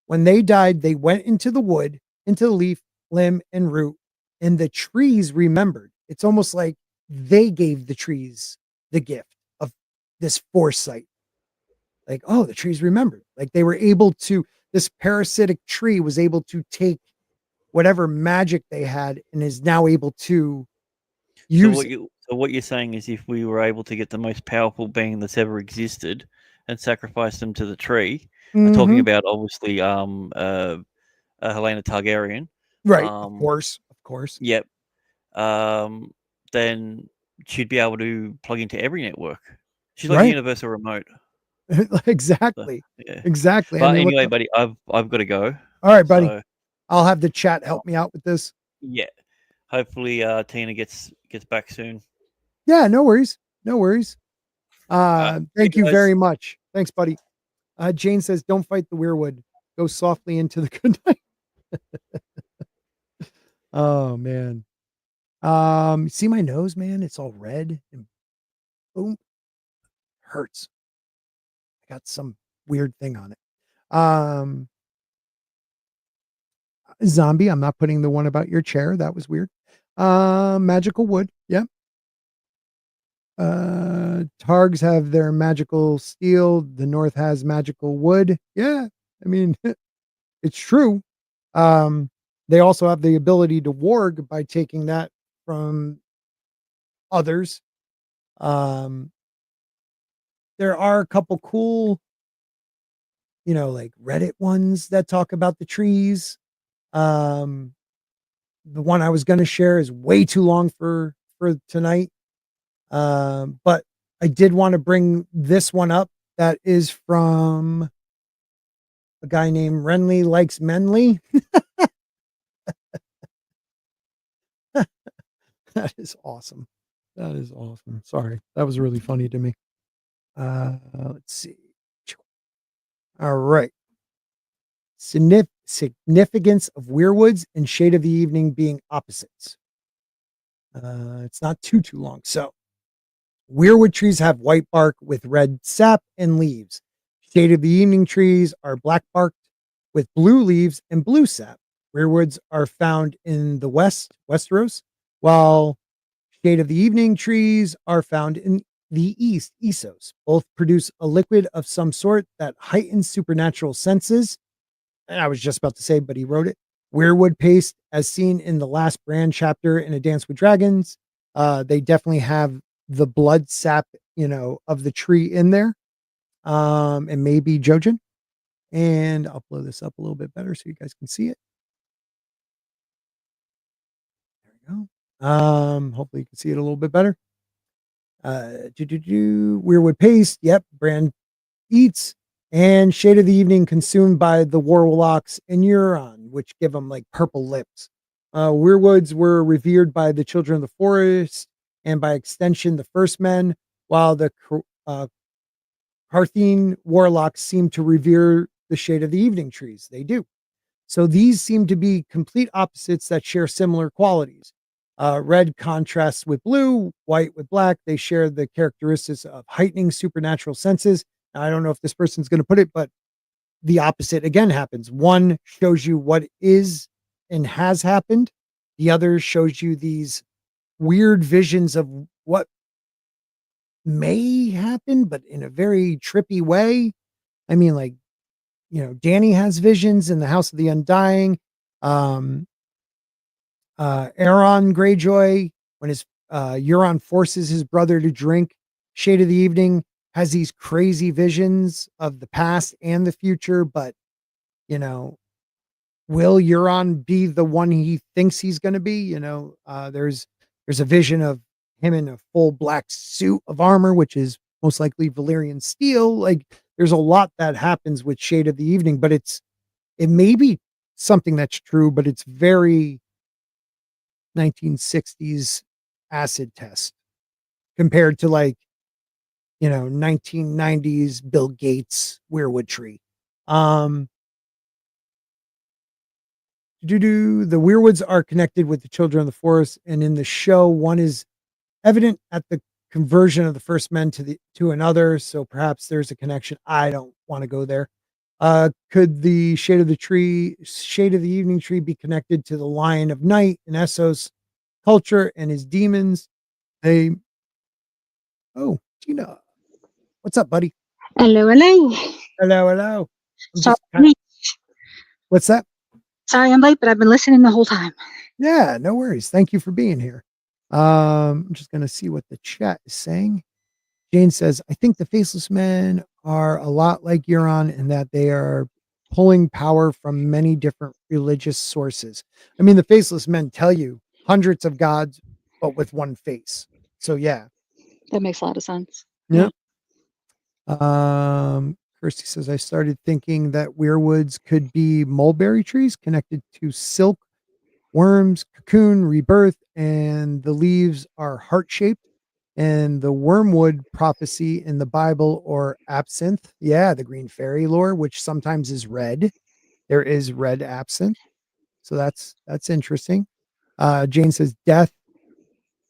S2: When they died, they went into the wood, into the leaf, limb, and root, and the trees remembered. It's almost like they gave the trees the gift of this foresight. Like, oh, the trees remembered. Like, they were able to, this parasitic tree was able to take whatever magic they had and is now able to use it.
S1: So what you're saying is, if we were able to get the most powerful being that's ever existed and sacrifice them to the tree, I'm talking about obviously Helena Targaryen.
S2: Right, of course.
S1: Yep. Then she'd be able to plug into every network. She's like a universal remote.
S2: Exactly.
S1: So, yeah.
S2: Exactly.
S1: But anyway, buddy, I've got to go.
S2: All right, buddy. So, I'll have the chat help me out with this.
S1: Yeah. Hopefully Tina gets back soon.
S2: Yeah, no worries. Thank you very much. Thanks, buddy. Jane says, don't fight the Weirwood. Go softly into the good night. Oh, man. See my nose, man? It's all red and boom. Hurts. I got some weird thing on it. Zombie, I'm not putting the one about your chair. That was weird. Magical wood. Yeah. Targs have their magical steel. The North has magical wood. Yeah. I mean, it's true. they also have the ability to warg by taking that from others. There are a couple cool, like Reddit ones that talk about the trees. The one I was going to share is way too long for tonight. But I did want to bring this one up that is from a guy named Renly Likes Menly. That is awesome. That is awesome. Sorry. That was really funny to me. Let's see. All right. Significance of weirwoods and shade of the evening being opposites. It's not too long. So, weirwood trees have white bark with red sap and leaves. Shade of the evening trees are black barked with blue leaves and blue sap. Weirwoods are found in the Westeros, while shade of the evening trees are found in the east, Essos. Both produce a liquid of some sort that heightens supernatural senses. And I was just about to say, but he wrote it. Weirwood paste, as seen in the last brand chapter in A Dance with Dragons. They definitely have the blood sap, of the tree in there. And maybe Jojen. And I'll blow this up a little bit better so you guys can see it. There we go. Hopefully you can see it a little bit better. Weirwood paste. Yep. Brand eats. And shade of the evening consumed by the warlocks in Euron, which give them like purple lips. Weirwoods were revered by the children of the forest and by extension the first men, while the Harthine warlocks seem to revere the shade of the evening trees. They do. So these seem to be complete opposites that share similar qualities. Red contrasts with blue, white with black. They share the characteristics of heightening supernatural senses. Now, I don't know if this person's going to put it, but the opposite again happens. One shows you what is and has happened. The other shows you these weird visions of what may happen, but in a very trippy way. I mean, like, Danny has visions in the House of the Undying. Aeron Greyjoy, when his Euron forces his brother to drink Shade of the Evening, has these crazy visions of the past and the future, but will Euron be the one he thinks he's going to be? There's a vision of him in a full black suit of armor, which is most likely Valyrian steel. Like, there's a lot that happens with Shade of the Evening, but it may be something that's true, but it's very 1960s acid test compared to 1990s Bill Gates Weirwood tree. The Weirwoods are connected with the children of the forest, and in the show, one is evident at the conversion of the first men to another. So perhaps there's a connection. I don't want to go there. Could the shade of the evening tree be connected to the Lion of Night in Essos culture and his demons? Oh, Gina, what's up, buddy?
S5: Hello, hello.
S2: Hello.
S5: Sorry.
S2: What's that?
S5: Sorry I'm late, but I've been listening the whole time.
S2: Yeah, no worries. Thank you for being here. I'm just going to see what the chat is saying. Jane says, I think the Faceless Men are a lot like Euron in that they are pulling power from many different religious sources. I mean, the Faceless Men tell you hundreds of gods, but with one face. So, yeah.
S5: That makes a lot of sense.
S2: Yeah. Kirsty says, I started thinking that weirwoods could be mulberry trees connected to silk, worms, cocoon, rebirth, and the leaves are heart-shaped. And the wormwood prophecy in the Bible, or absinthe. Yeah, the green fairy lore, which sometimes is red. There is red absinthe. So that's interesting. Jane says death.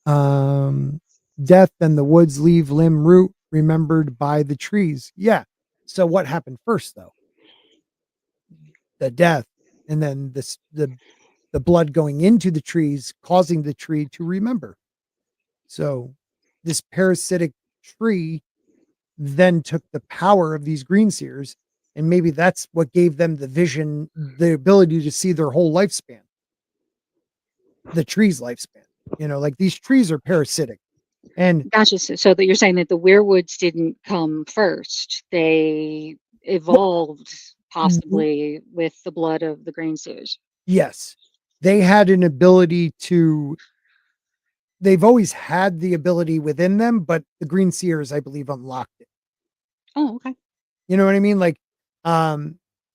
S2: Death and the woods leave limb root remembered by the trees. Yeah. So what happened first though? The death, and then the blood going into the trees, causing the tree to remember. So this parasitic tree then took the power of these green seers, and maybe that's what gave them the vision, the ability to see their whole lifespan. the tree's lifespan. Like these trees are parasitic. And
S5: Gotcha. So that you're saying that the Weirwoods didn't come first. They
S2: well,
S5: evolved possibly with the blood of the green seers.
S2: yes, they had an ability to, they've always had the ability within them, but the green seers, I believe, unlocked it.
S5: Oh, okay.
S2: You know what I mean? Like,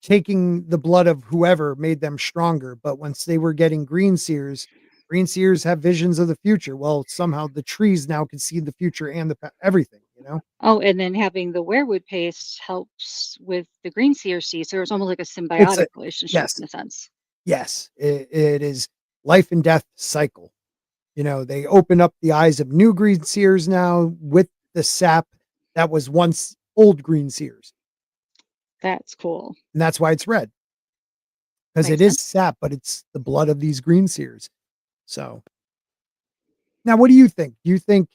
S2: taking the blood of whoever made them stronger. But once they were getting green seers have visions of the future. Well, somehow the trees now can see the future and everything,
S5: Oh, and then having the weirwood paste helps with the green seer seed. So it's almost like a
S2: It's
S5: symbiotic
S2: a,
S5: relationship
S2: yes,
S5: in a sense.
S2: yes, it is life and death cycle. They open up the eyes of new green seers now with the sap that was once old green seers.
S5: That's cool.
S2: And that's why it's red. Because it
S5: Makes
S2: is
S5: sense.
S2: sap, but it's the blood of these green seers. So now what do you think? Do you think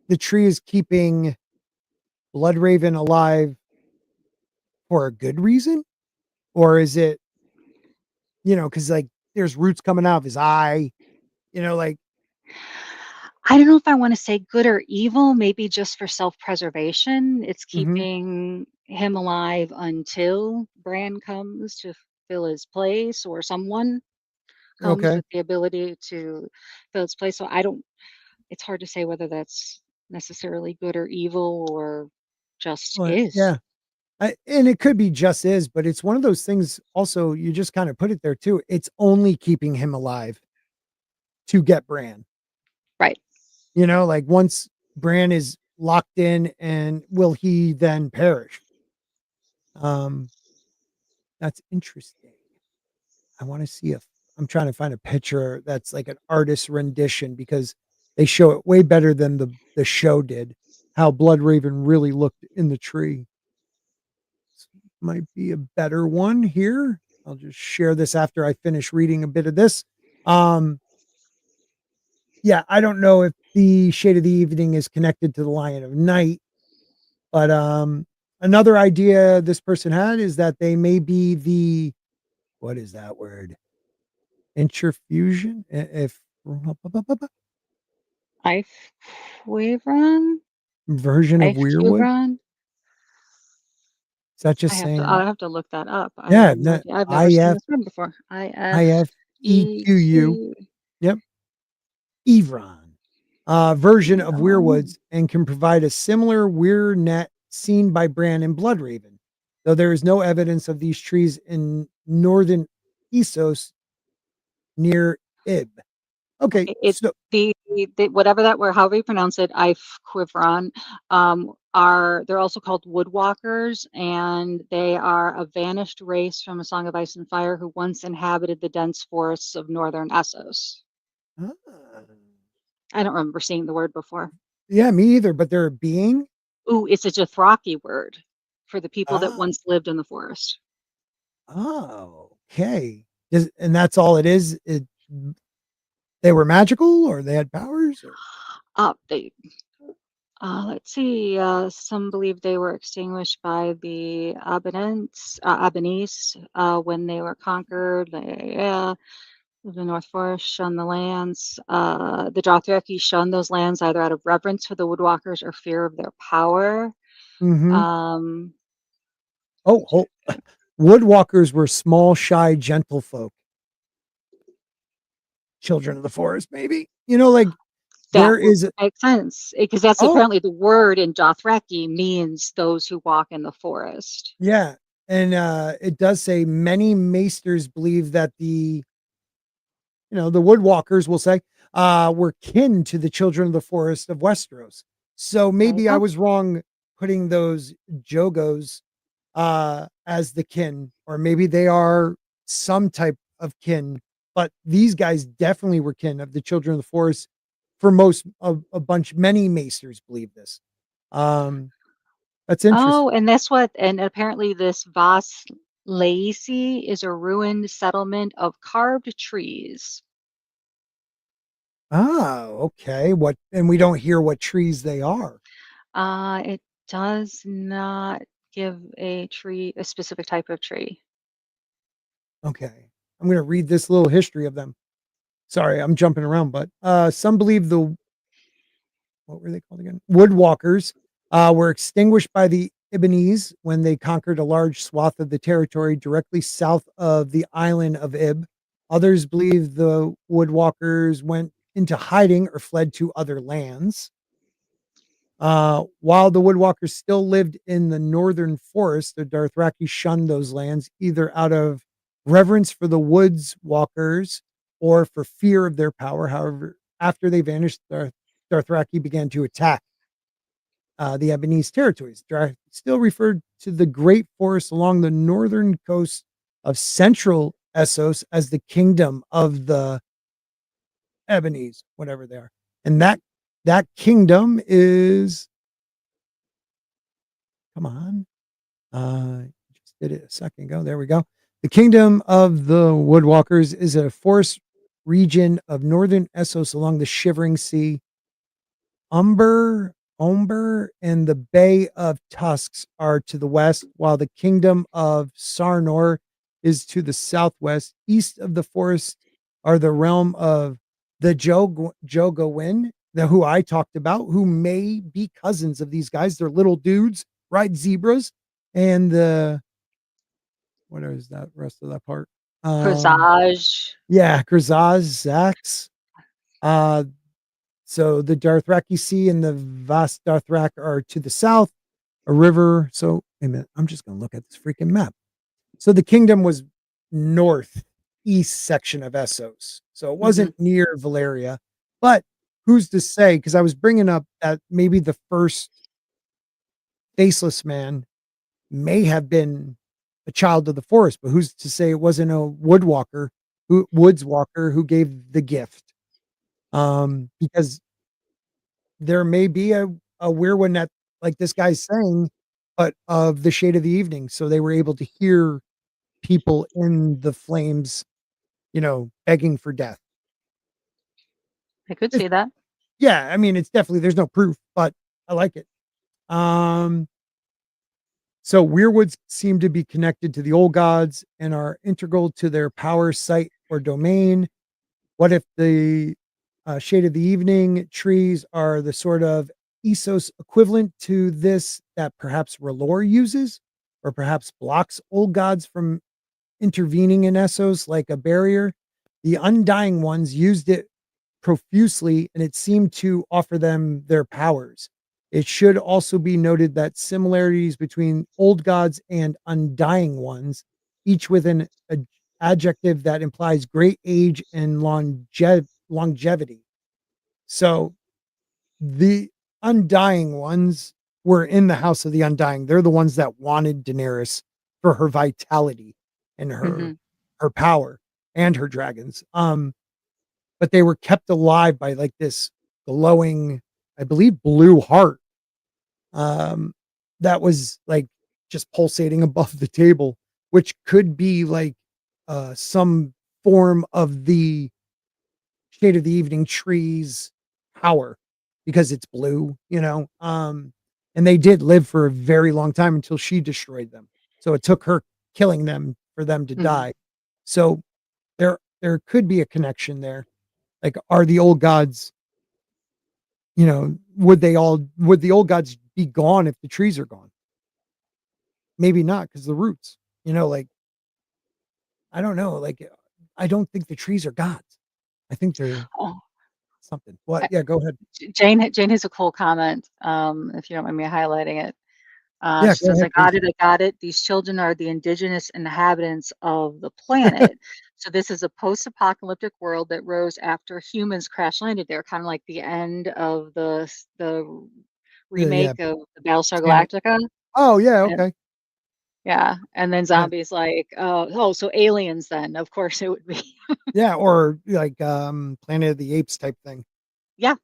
S2: the tree is keeping Bloodraven alive for a good reason? Or is it, because like there's roots coming out of his eye, like
S5: I don't know if I want to say good or evil, maybe just for self-preservation. It's
S2: mhm,
S5: keeping him alive until Bran comes to fill his place or someone comes
S2: okay.
S5: with the ability to fill its place. So I don't, it's hard to say whether that's necessarily good or evil or just
S2: Well,
S5: is.
S2: yeah. And it could be just is, but it's one of those things also, you just kind of put it there too. It's only keeping him alive to get Bran.
S5: Right.
S2: Like once Bran is locked in, and will he then perish? Um, that's interesting. I want to see if I'm trying to find a picture that's like an artist rendition, because they show it way better than the show did, how Bloodraven really looked in the tree. This might be a better one here. I'll just share this after I finish reading a bit of this. Um, yeah, I don't know if the Shade of the Evening is connected to the Lion of Night, but another idea this person had is that they may be the, what is that word? Interfusion? If
S5: Ifquavron?
S2: version of Weirwood?
S5: Ifquavron?
S2: Is that just
S5: I'll
S2: saying,
S5: have to look that up. I
S2: yeah,
S5: have no idea. I've never seen
S2: IF,
S5: this word before.
S2: IFEQU?
S5: IFEQ.
S2: Yep. Evron, version of
S5: Oh,
S2: Weirwoods, and can provide a similar weir net seen by Bran and Bloodraven, though there is no evidence of these trees in northern Essos near Ib. Okay,
S5: okay.
S2: so
S5: The whatever that word, however you pronounce it, Ifquavron, they're also called woodwalkers, and they are a vanished race from A Song of Ice and Fire who once inhabited the dense forests of northern Essos.
S2: ah,
S5: I don't remember seeing the word before.
S2: yeah, me either, but they're a being.
S5: Ooh, it's a Dothraki word for the people that
S2: Ah,
S5: once lived in the forest.
S2: oh, okay. And that's all it is. They were magical, or they had powers, or
S5: They let's see. Some believe they were extinguished by the Albanese when they were conquered. Yeah, the North Forest shunned the lands. The Dothraki shunned those lands either out of reverence for the Woodwalkers or fear of their power.
S2: mm-hmm.
S5: Um,
S2: Oh, woodwalkers were small, shy gentlefolk, children of the forest, maybe. Like
S5: that
S2: there
S5: would
S2: is
S5: make sense because that's
S2: oh,
S5: apparently the word in Dothraki means those who walk in the forest.
S2: yeah. And it does say many maesters believe that the woodwalkers, will say, were kin to the children of the forest of Westeros. So
S5: There you
S2: maybe I
S5: go.
S2: was wrong putting those Jogos as the kin, or maybe they are some type of kin, but these guys definitely were kin of the children of the forest. For most, a bunch, many maesters believe this. Um, that's
S5: Oh,
S2: interesting.
S5: and that's what, and apparently this Vas Lacy is a ruined settlement of carved trees.
S2: Oh, okay. And we don't hear what trees they are.
S5: It does not give a tree, a specific type of tree.
S2: Okay. I'm going to read this little history of them. Sorry, I'm jumping around, but some believe what were they called again? Woodwalkers were extinguished by the Ibbenese when they conquered a large swath of the territory directly south of the island of Ib. Others believe the Woodwalkers went into hiding or fled to other lands. While the Woodwalkers still lived in the northern forest, the Dothraki shunned those lands either out of reverence for the Woods Walkers or for fear of their power. However, after they vanished, the Dothraki began to attack the Ebonese territories. Still referred to the great forest along the northern coast of central Essos as the kingdom of the Ebonese, whatever they are. And that kingdom is, come on. Just did it a second ago. There we go. The kingdom of the Woodwalkers is a forest region of northern Essos along the Shivering Sea. Umber, and the Bay of Tusks are to the west, while the kingdom of Sarnor is to the southwest. East of the forest are the realm of the Jogawin, who I talked about, who may be cousins of these guys. They're little dudes, ride zebras, and what is that rest of that part?
S5: Presage.
S2: Yeah, Krazaz, Zax. So the Dothraki Sea and the Vast Dothrak are to the south, a river. So, wait a minute, I'm just going to look at this freaking map. So the kingdom was northeast section of Essos. So it wasn't near Valeria, but who's to say? Because I was bringing up that maybe the first faceless man may have been a child of the forest, but who's to say it wasn't a woods walker who gave the gift? Because there may be a Weirwood net like this guy's saying, but of the shade of the evening. So they were able to hear people in the flames, begging for death.
S5: I could see that.
S2: Yeah, I mean, it's definitely, there's no proof, but I like it. So Weirwoods seem to be connected to the old gods and are integral to their power, site, or domain. What if the shade of the evening trees are the sort of Essos equivalent to this that perhaps R'hllor uses, or perhaps blocks old gods from intervening in Essos like a barrier? The Undying Ones used it profusely, and it seemed to offer them their powers. It should also be noted that similarities between old gods and Undying Ones, each with an adjective that implies great age and longevity. So the Undying Ones were in the House of the Undying. They're the ones that wanted Daenerys for her vitality and her power and her dragons. But they were kept alive by like this glowing, I believe, blue heart that was like just pulsating above the table, which could be like some form of the shade of the evening trees power because it's blue, and they did live for a very long time until she destroyed them. So it took her killing them for them to die. So there could be a connection there. Like, are the old gods, would the old gods be gone if the trees are gone? Maybe not, because the roots, like, I don't know. Like, I don't think the trees are gods. I think they're something. What? Yeah, go ahead.
S5: Jane has a cool comment, if you don't mind me highlighting it.
S2: Yeah,
S5: she says, I got it. These children are the indigenous inhabitants of the planet. So this is a post-apocalyptic world that rose after humans crash landed there, kind of like the end of the remake of the Battlestar Galactica.
S2: Oh, yeah, okay.
S5: Yeah, and then zombies like, so aliens then, of course it would be.
S2: Yeah, or like Planet of the Apes type thing.
S5: Yeah.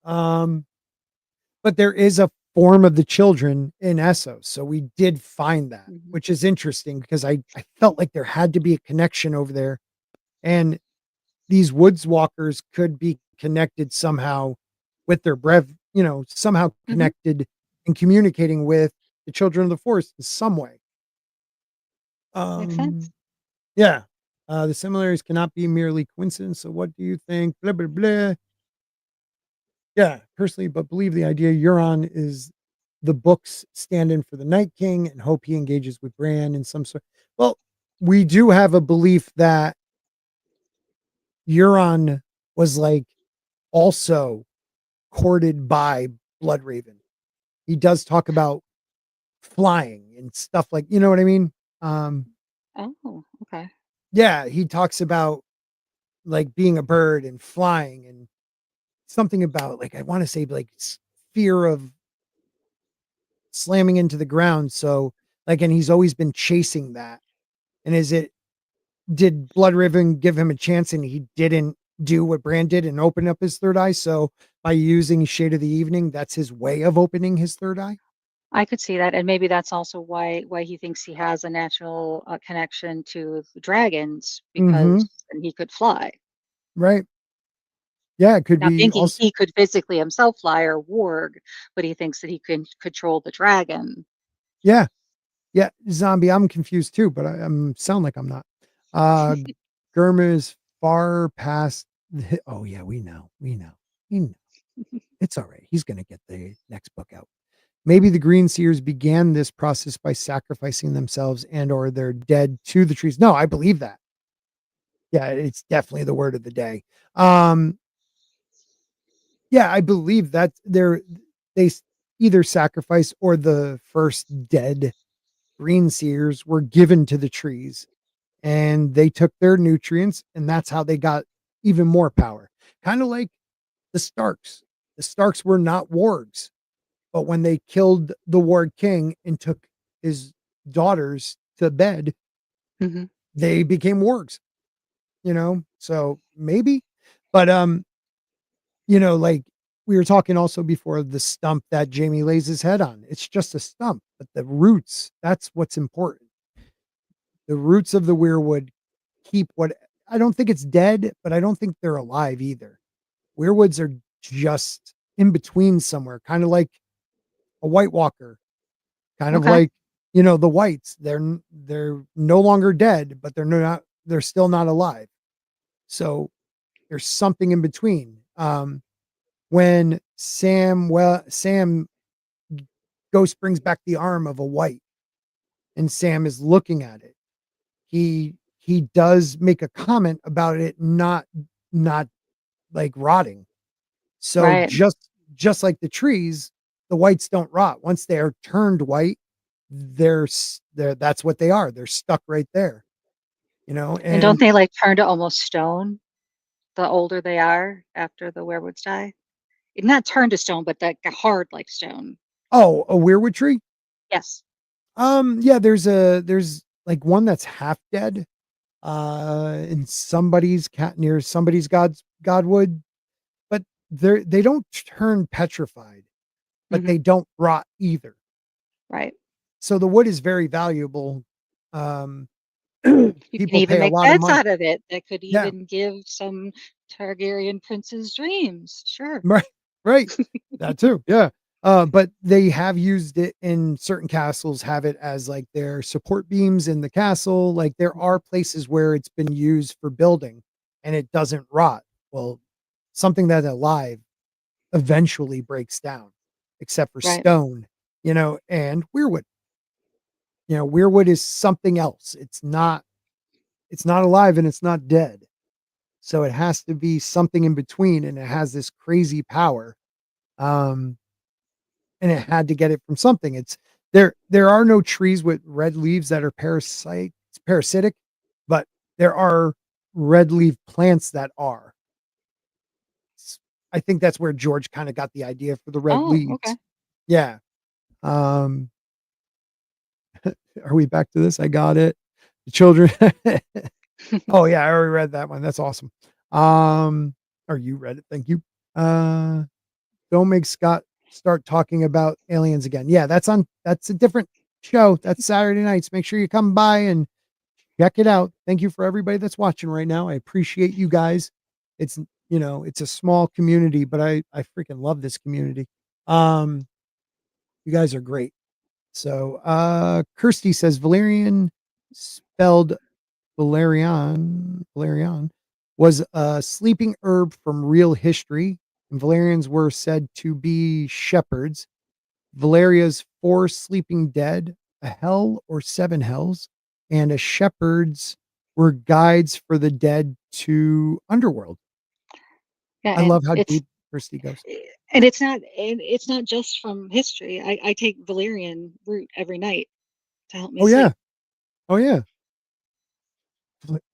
S2: But there is a form of the children in Essos. So we did find that, which is interesting because I felt like there had to be a connection over there. And these woods walkers could be connected somehow with their somehow connected and communicating with the children of the forest in some way.
S5: Makes sense.
S2: Yeah. The similarities cannot be merely coincidence. So what do you think? Blah, blah, blah. Yeah, personally, but believe the idea Euron is the book's stand-in for the Night King and hope he engages with Bran in some sort. Well, we do have a belief that Euron was like also courted by Bloodraven. He does talk about flying and stuff like, you know what I mean?
S5: Oh, okay.
S2: Yeah, he talks about like being a bird and flying and something about like I want to say like fear of slamming into the ground. So like, and he's always been chasing that. And did Bloodraven give him a chance and he didn't do what Bran did and open up his third eye? So by using Shade of the Evening, that's his way of opening his third eye.
S5: I could see that, and maybe that's also why he thinks he has a natural connection to the dragons
S2: Mm-hmm.
S5: because then he could fly.
S2: Right. Yeah, it could
S5: Not
S2: be
S5: thinking
S2: also.
S5: he could physically himself fly or warg, but he thinks that he can control the dragon.
S2: Yeah. Yeah. Zombie, I'm confused too, but I'm sound like I'm not. Uh Gurma is far past oh yeah, we know. We know. We know. It's all right. He's gonna get the next book out. Maybe the Green Seers began this process by sacrificing themselves and or their dead to the trees. No, I believe that. Yeah, it's definitely the word of the day. Um, yeah, I believe that they either sacrifice or the first dead Green Seers were given to the trees and they took their nutrients and that's how they got even more power. Kind of like the Starks. The Starks were not wargs. But when they killed the Ward King and took his daughters to bed,
S5: Mhm.
S2: they became wargs, you know? So maybe. But like we were talking also before the stump that Jamie lays his head on. It's just a stump, but the roots, that's what's important. The roots of the weirwood keep what I don't think it's dead, but I don't think they're alive either. Weirwoods are just in between somewhere, kind of like a White Walker. Kind of
S5: Okay.
S2: like, the whites, they're no longer dead, but they're still not alive. So there's something in between. When Sam Ghost brings back the arm of a white and Sam is looking at it, he does make a comment about it not like rotting. So
S5: Right.
S2: just like the trees, the whites don't rot. Once they are turned white, they're that's what they are. They're stuck right there,
S5: And don't
S2: and
S5: they like turn to almost stone the older they are after the werewolves die? Not turn to stone, but like hard like stone.
S2: oh, a weirwood tree.
S5: Yes.
S2: Yeah, there's like one that's half dead, in somebody's cat near somebody's godwood, but they don't turn petrified, but
S5: Hmm.
S2: they don't rot either.
S5: Right.
S2: So the wood is very valuable. Um,
S5: You can
S2: people
S5: even
S2: pay a
S5: make
S2: lot of
S5: beds
S2: money.
S5: out of it that could
S2: Yeah,
S5: even give some Targaryen princes dreams. Sure.
S2: right, right. That too. Yeah. But they have used it in certain castles, have it as like their support beams in the castle. Like there are places where it's been used for building and it doesn't rot. Well, something that alive eventually breaks down, except for
S5: Right.
S2: stone, and weirwood. Weirwood is something else. It's not alive and it's not dead. So it has to be something in between and it has this crazy power. Um, and it had to get it from something. There are no trees with red leaves that are parasitic, but there are red leaf plants that are. I think that's where George kind of got the idea for the red
S5: Oh, okay.
S2: leaves. Yeah. Um, are we back to this? I got it. The children. Oh yeah, I already read that one. That's awesome. Or you read it. Thank you. Uh Don't make Scott start talking about aliens again. Yeah, that's a different show. That's Saturday nights. Make sure you come by and check it out. Thank you for everybody that's watching right now. I appreciate you guys. It's it's a small community, but I freaking love this community. Um, you guys are great. So Kirsty says Valerian spelled valerian was a sleeping herb from real history, and Valerians were said to be shepherds. Valeria's 4 sleeping dead, a hell or 7 hells, and a shepherd's were guides for the dead to underworld.
S5: Yeah,
S2: I love how deep Christie goes.
S5: and it's not just from history. I take valerian root every night to help me
S2: Oh, yeah.
S5: sleep.
S2: Oh, yeah.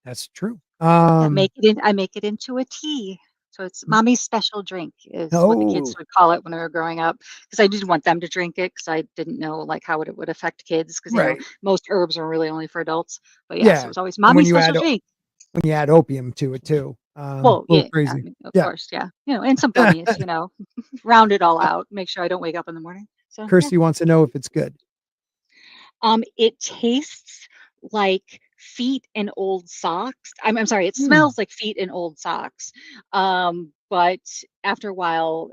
S2: That's true.
S5: I make it into a tea. So it's mommy's special drink is what the kids
S2: Oh,
S5: would call it when they were growing up. Because I didn't want them to drink it because I didn't know like how it would affect kids. Because
S2: right.
S5: most herbs are really only for adults. But yeah, so
S2: Yeah.
S5: it was always
S2: And
S5: mommy's special drink.
S2: when you add opium to it too, a
S5: Well,
S2: little
S5: yeah, I
S2: crazy.
S5: mean, of
S2: Yeah.
S5: course, yeah. And some gummies, round it all out, make sure I don't wake up in the morning. So yeah.
S2: Kirsty wants to know if it's good.
S5: It tastes like feet and old socks. I'm sorry, it
S2: Hmm.
S5: smells like feet and old socks. But after a while,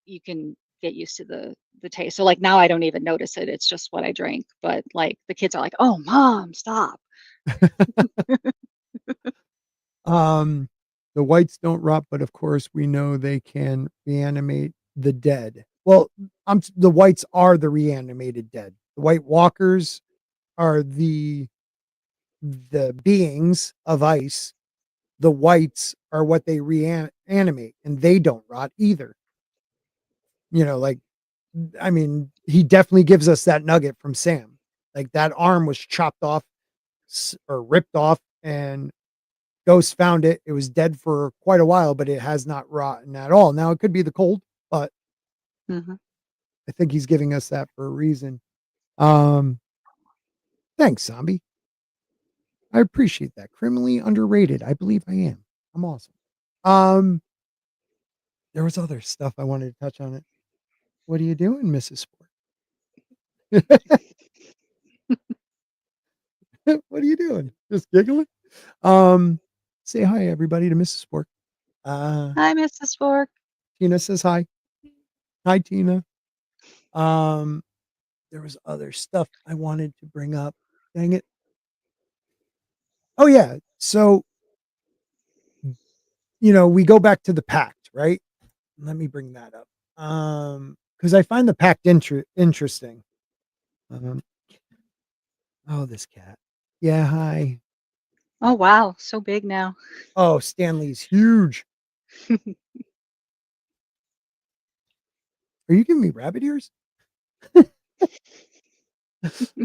S5: you can get used to the taste. So like now I don't even notice it. It's just what I drink. But like the kids are like, "Oh, mom, stop."
S2: Um, the whites don't rot, but of course we know they can reanimate the dead. Well, the whites are the reanimated dead. The White Walkers are the beings of ice. The whites are what they reanimate, and they don't rot either. Like, I mean, he definitely gives us that nugget from Sam. Like that arm was chopped off or ripped off, and Ghost found it. It was dead for quite a while, but it has not rotten at all. Now it could be the cold, but
S5: Mhm.
S2: I think he's giving us that for a reason. Um, thanks, Zombie. I appreciate that. Criminally underrated. I believe I am. I'm awesome. Um, there was other stuff I wanted to touch on it. What are you doing, Mrs. Sport? What are you doing? Just giggling? Say hi everybody to Mrs. Spork.
S5: Hi, Mrs. Fork.
S2: Tina says hi. Hi, Tina. Um, there was other stuff I wanted to bring up. Dang it. Oh yeah. So, we go back to the pact, right? Let me bring that up. Because I find the pact interesting. Um, oh, this cat. Yeah, hi.
S5: Oh wow, so big now.
S2: Oh, Stanley's huge. Are you giving me rabbit ears?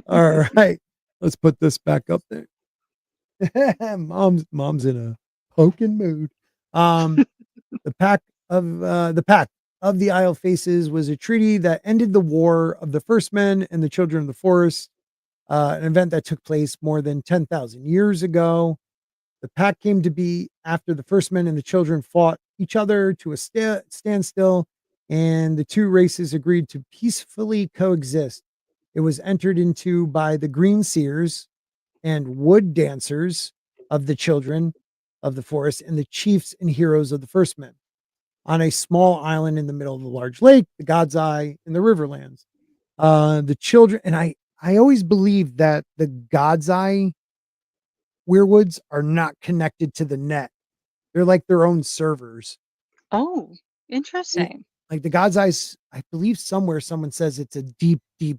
S2: All right. Let's put this back up there. mom's in a poking mood. The pact of the Isle Faces was a treaty that ended the war of the First Men and the Children of the Forest, an event that took place more than 10,000 years ago. The pact came to be after the First Men and the Children fought each other to a standstill, and the two races agreed to peacefully coexist. It was entered into by the Green Seers and Wood Dancers of the Children of the Forest and the chiefs and heroes of the First Men on a small island in the middle of the large lake, the God's Eye in the Riverlands. The children, and I always believed that the God's Eye Weirwoods are not connected to the net. They're like their own servers.
S5: Oh,
S2: They-
S5: interesting.
S2: Like the God's Eyes, I believe somewhere someone says it's a deep, deep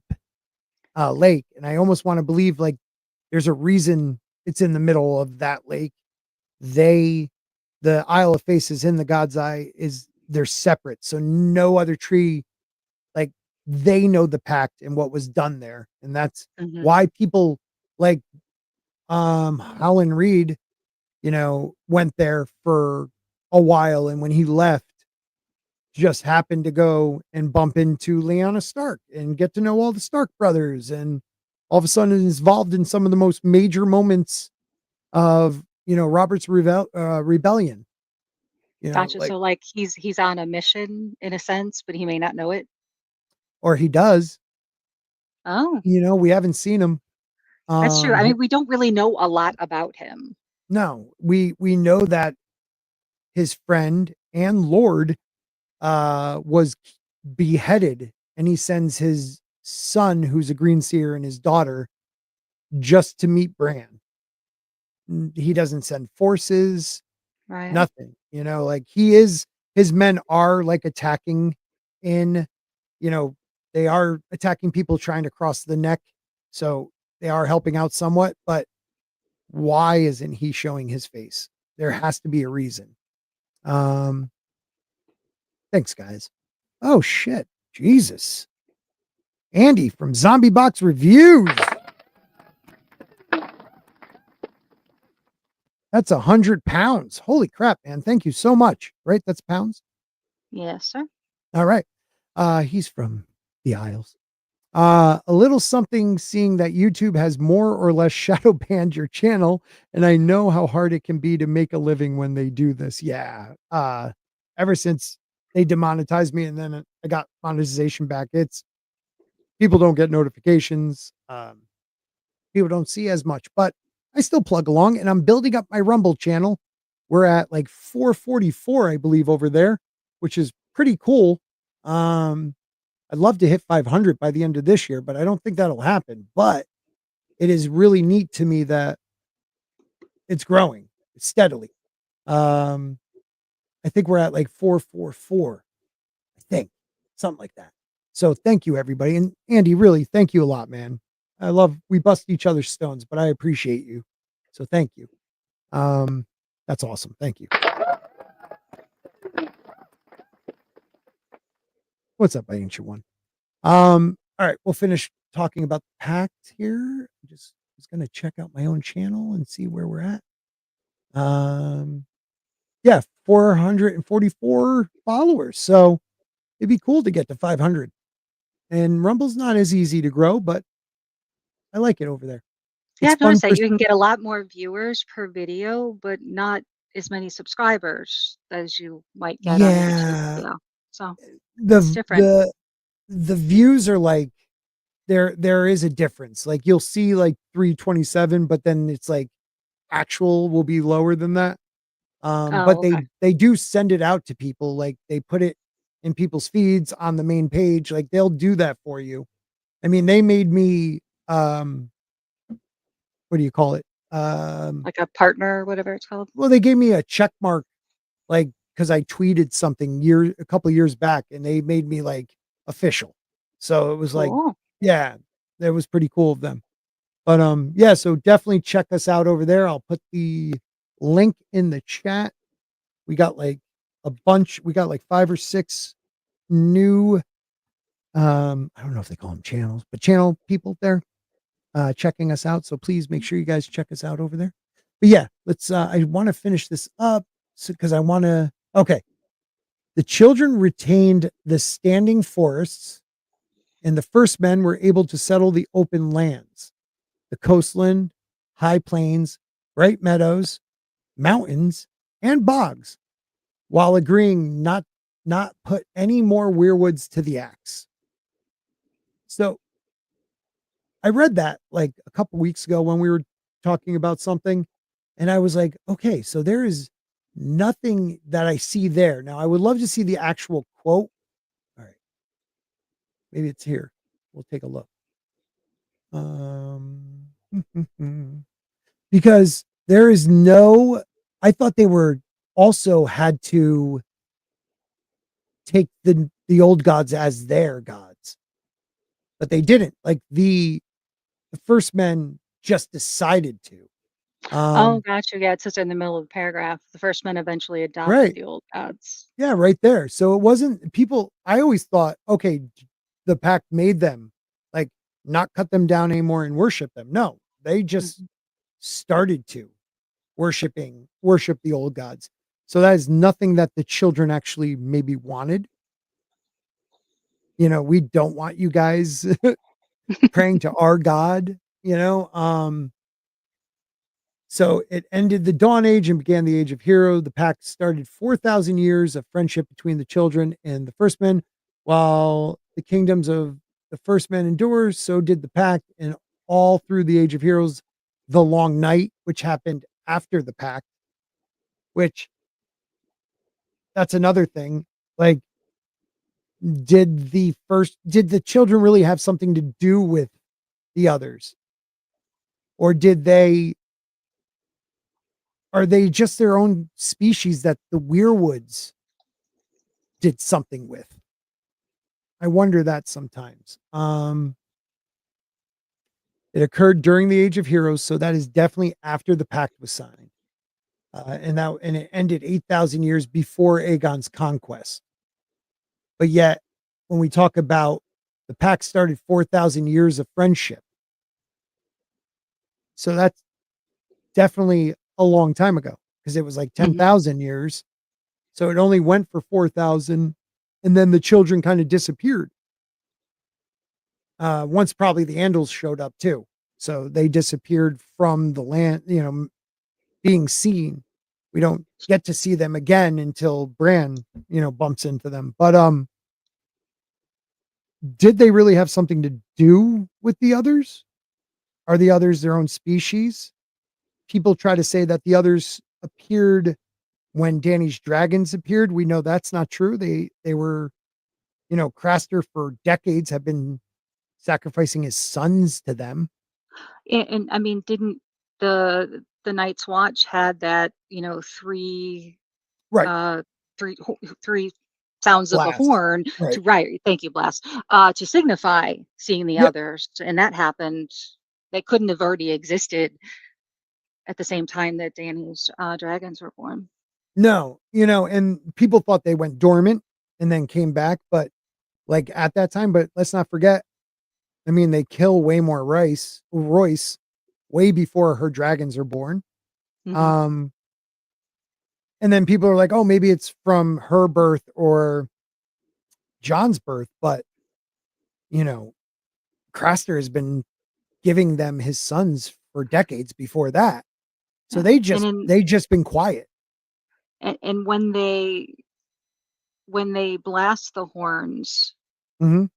S2: lake. And I almost want to believe like there's a reason it's in the middle of that lake. The Isle of Faces in the God's Eye they're separate. So no other tree, like they know the pact and what was done there. And that's
S5: Mhm.
S2: why people like Howland Reed, went there for a while. And when he left, just happened to go and bump into Lyanna Stark and get to know all the Stark brothers. And all of a sudden is involved in some of the most major moments of, Robert's rebellion,
S5: Gotcha.
S2: like,
S5: So like he's on a mission in a sense, but he may not know it.
S2: or he does,
S5: Oh,
S2: we haven't seen him.
S5: that's true. I
S2: He-
S5: mean, we don't really know a lot about him.
S2: no, we know that his friend and Lord was beheaded, and he sends his son, who's a green seer, and his daughter just to meet Bran. He doesn't send forces,
S5: Right.
S2: nothing, like his men are like attacking in, they are attacking people trying to cross the neck. So they are helping out somewhat, but why isn't he showing his face? There has to be a reason. Thanks, guys. Oh shit. Jesus. Andy from Zombie Box Reviews. That's 100 pounds. Holy crap, man. Thank you so much. Right? That's pounds.
S5: Yes, sir.
S2: All right. He's from the Isles. A little something seeing that YouTube has more or less shadow banned your channel, and I know how hard it can be to make a living when they do this. Yeah. Ever since they demonetized me and then I got monetization back, it's people don't get notifications. People don't see as much, but I still plug along and I'm building up my Rumble channel. We're at like 444, I believe, over there, which is pretty cool. I'd love to hit 500 by the end of this year, but I don't think that'll happen. But it is really neat to me that it's growing steadily. I think we're at like 444, I think, something like that. So thank you, everybody. And Andy, really, thank you a lot, man. We bust each other's stones, but I appreciate you. So thank you. That's awesome. Thank you. What's up, Ancient One? All right, we'll finish talking about the pact here. I just was going to check out my own channel and see where we're at. Yeah, 444 followers. So it'd be cool to get to 500. And Rumble's not as easy to grow, but I like it over there.
S5: Yeah,
S2: It's
S5: I've noticed
S2: fun
S5: that
S2: for
S5: you can get a lot more viewers per video, but not as many subscribers as you might get on a YouTube
S2: yeah.
S5: video. So it's
S2: The
S5: different.
S2: the the views are like there is a difference. Like you'll see like 327, but then it's like actual will be lower than that. But
S5: Oh, okay.
S2: they do send it out to people. Like they put it in people's feeds on the main page. Like they'll do that for you. I mean, they made me what do you call it?
S5: Like a partner, whatever it's called.
S2: Well, they gave me a check mark, like because I tweeted something a couple years back, and they made me like official. So it was like,
S5: Cool.
S2: yeah, that was pretty cool of them. But yeah, so definitely check us out over there. I'll put the link in the chat. We got like a bunch, we got like 5 or 6 new I don't know if they call them channels, but channel people there checking us out. So please make sure you guys check us out over there. But yeah, let's I want to finish this up because I want to okay. The children retained the standing forests, and the first men were able to settle the open lands, the coastland, high plains, bright meadows, mountains, and bogs, while agreeing not put any more weirwoods to the axe. So I read that like a couple weeks ago when we were talking about something, and I was like, okay, so there is nothing that I see there. Now I would love to see the actual quote. All right, maybe it's here. We'll take a look. Because there is no, I thought they were also had to take the old gods as their gods, but they didn't. Like the first men just decided to.
S5: Oh, gotcha. Yeah, it says in the middle of the paragraph, the first men eventually adopted
S2: Right.
S5: the old gods.
S2: Yeah, right there. So it wasn't people. I always thought, okay, the pact made them like not cut them down anymore and worship them. No, they just
S5: Mhm.
S2: started to worship the old gods. So that is nothing that the children actually maybe wanted. We don't want you guys praying to our God. So it ended the Dawn Age and began the Age of Hero. The pact started 4,000 years of friendship between the children and the first men. While the kingdoms of the first men endure, so did the pact. And all through the Age of Heroes, the Long Night, which happened after the pact, which that's another thing. Like, did the children really have something to do with the others? Or did they are they just their own species that the Weirwoods did something with? I wonder that sometimes. It occurred during the Age of Heroes, so that is definitely after the pact was signed. And it ended 8,000 years before Aegon's conquest. But yet, when we talk about the pact started 4,000 years of friendship. So that's definitely a long time ago because it was like 10,000 years. So it only went for 4,000 and then the children kind of disappeared. Once probably the Andals showed up too. So they disappeared from the land, being seen. We don't get to see them again until Bran, bumps into them. But did they really have something to do with the others? Are the others their own species? People try to say that the others appeared when Dany's dragons appeared. We know that's not true. They were, Craster for decades have been sacrificing his sons to them.
S5: And I mean, didn't the Night's Watch had that, three
S2: Right.
S5: three sounds of the
S2: Blast.
S5: horn
S2: Right.
S5: right, thank you, Blast, to signify seeing the
S2: Yep.
S5: others, and that happened. They couldn't have already existed at the same time that Dany's dragons were born.
S2: No, and people thought they went dormant and then came back, but like at that time, but let's not forget, I mean, they kill Waymore Royce way before her dragons are born.
S5: Mhm.
S2: And then people are like, oh, maybe it's from her birth or John's birth, but Craster has been giving them his sons for decades before that. So
S5: Yeah,
S2: they just been quiet.
S5: and when they blast the horns,
S2: Mhm.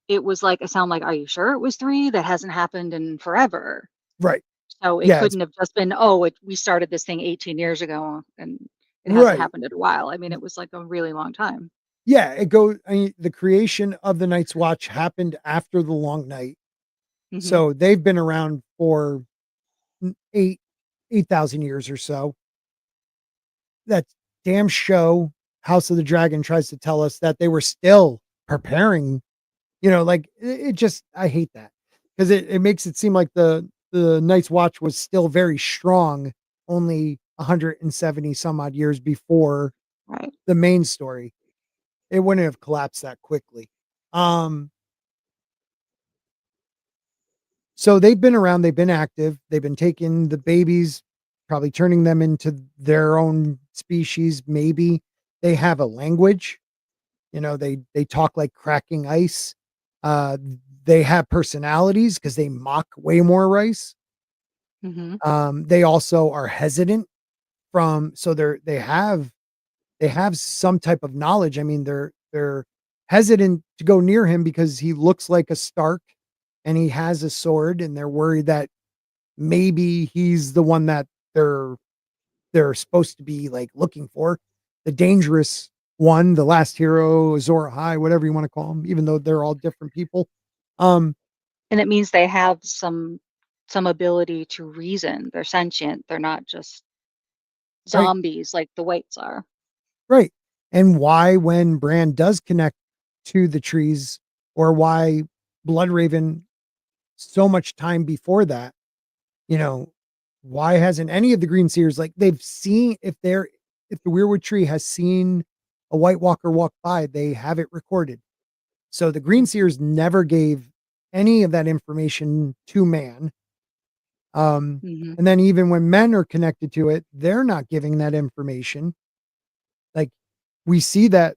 S5: it was like a sound like, "Are you sure it was 3? That hasn't happened in forever."
S2: Right.
S5: So it
S2: Yeah, it's
S5: couldn't have just been, "Oh, we started this thing 18 years ago, and it hasn't
S2: right.
S5: happened in a while." I mean, it was like a really long time.
S2: Yeah, I mean, the creation of the Night's Watch happened after the Long Night.
S5: Mhm.
S2: So they've been around for 8,000 years or so. That damn show, House of the Dragon, tries to tell us that they were still preparing, like it just, I hate that because it makes it seem like the Night's Watch was still very strong only 170 some odd years before
S5: Right.
S2: the main story. It wouldn't have collapsed that quickly. Um, So they've been around, they've been active, they've been taking the babies, probably turning them into their own species, maybe. They have a language, they talk like cracking ice. Uh, they have personalities because they mock way more rice.
S5: Mhm.
S2: They also are hesitant so they have some type of knowledge. I mean, they're hesitant to go near him because he looks like a Stark and he has a sword, and they're worried that maybe he's the one that they're supposed to be like looking for, the dangerous one, the last hero, Azor High, whatever you want to call him, even though they're all different people. Um,
S5: And it means they have some ability to reason. They're sentient. They're not just
S2: right,
S5: zombies like the whites are.
S2: right. And why, when Bran does connect to the trees, or why Bloodraven so much time before that, you know, why hasn't any of the Green Seers, like they've seen, if the Weirwood tree has seen a White Walker walk by, they have it recorded. So the Green Seers never gave any of that information to man.
S5: Mhm.
S2: And then even when men are connected to it, they're not giving that information. Like we see that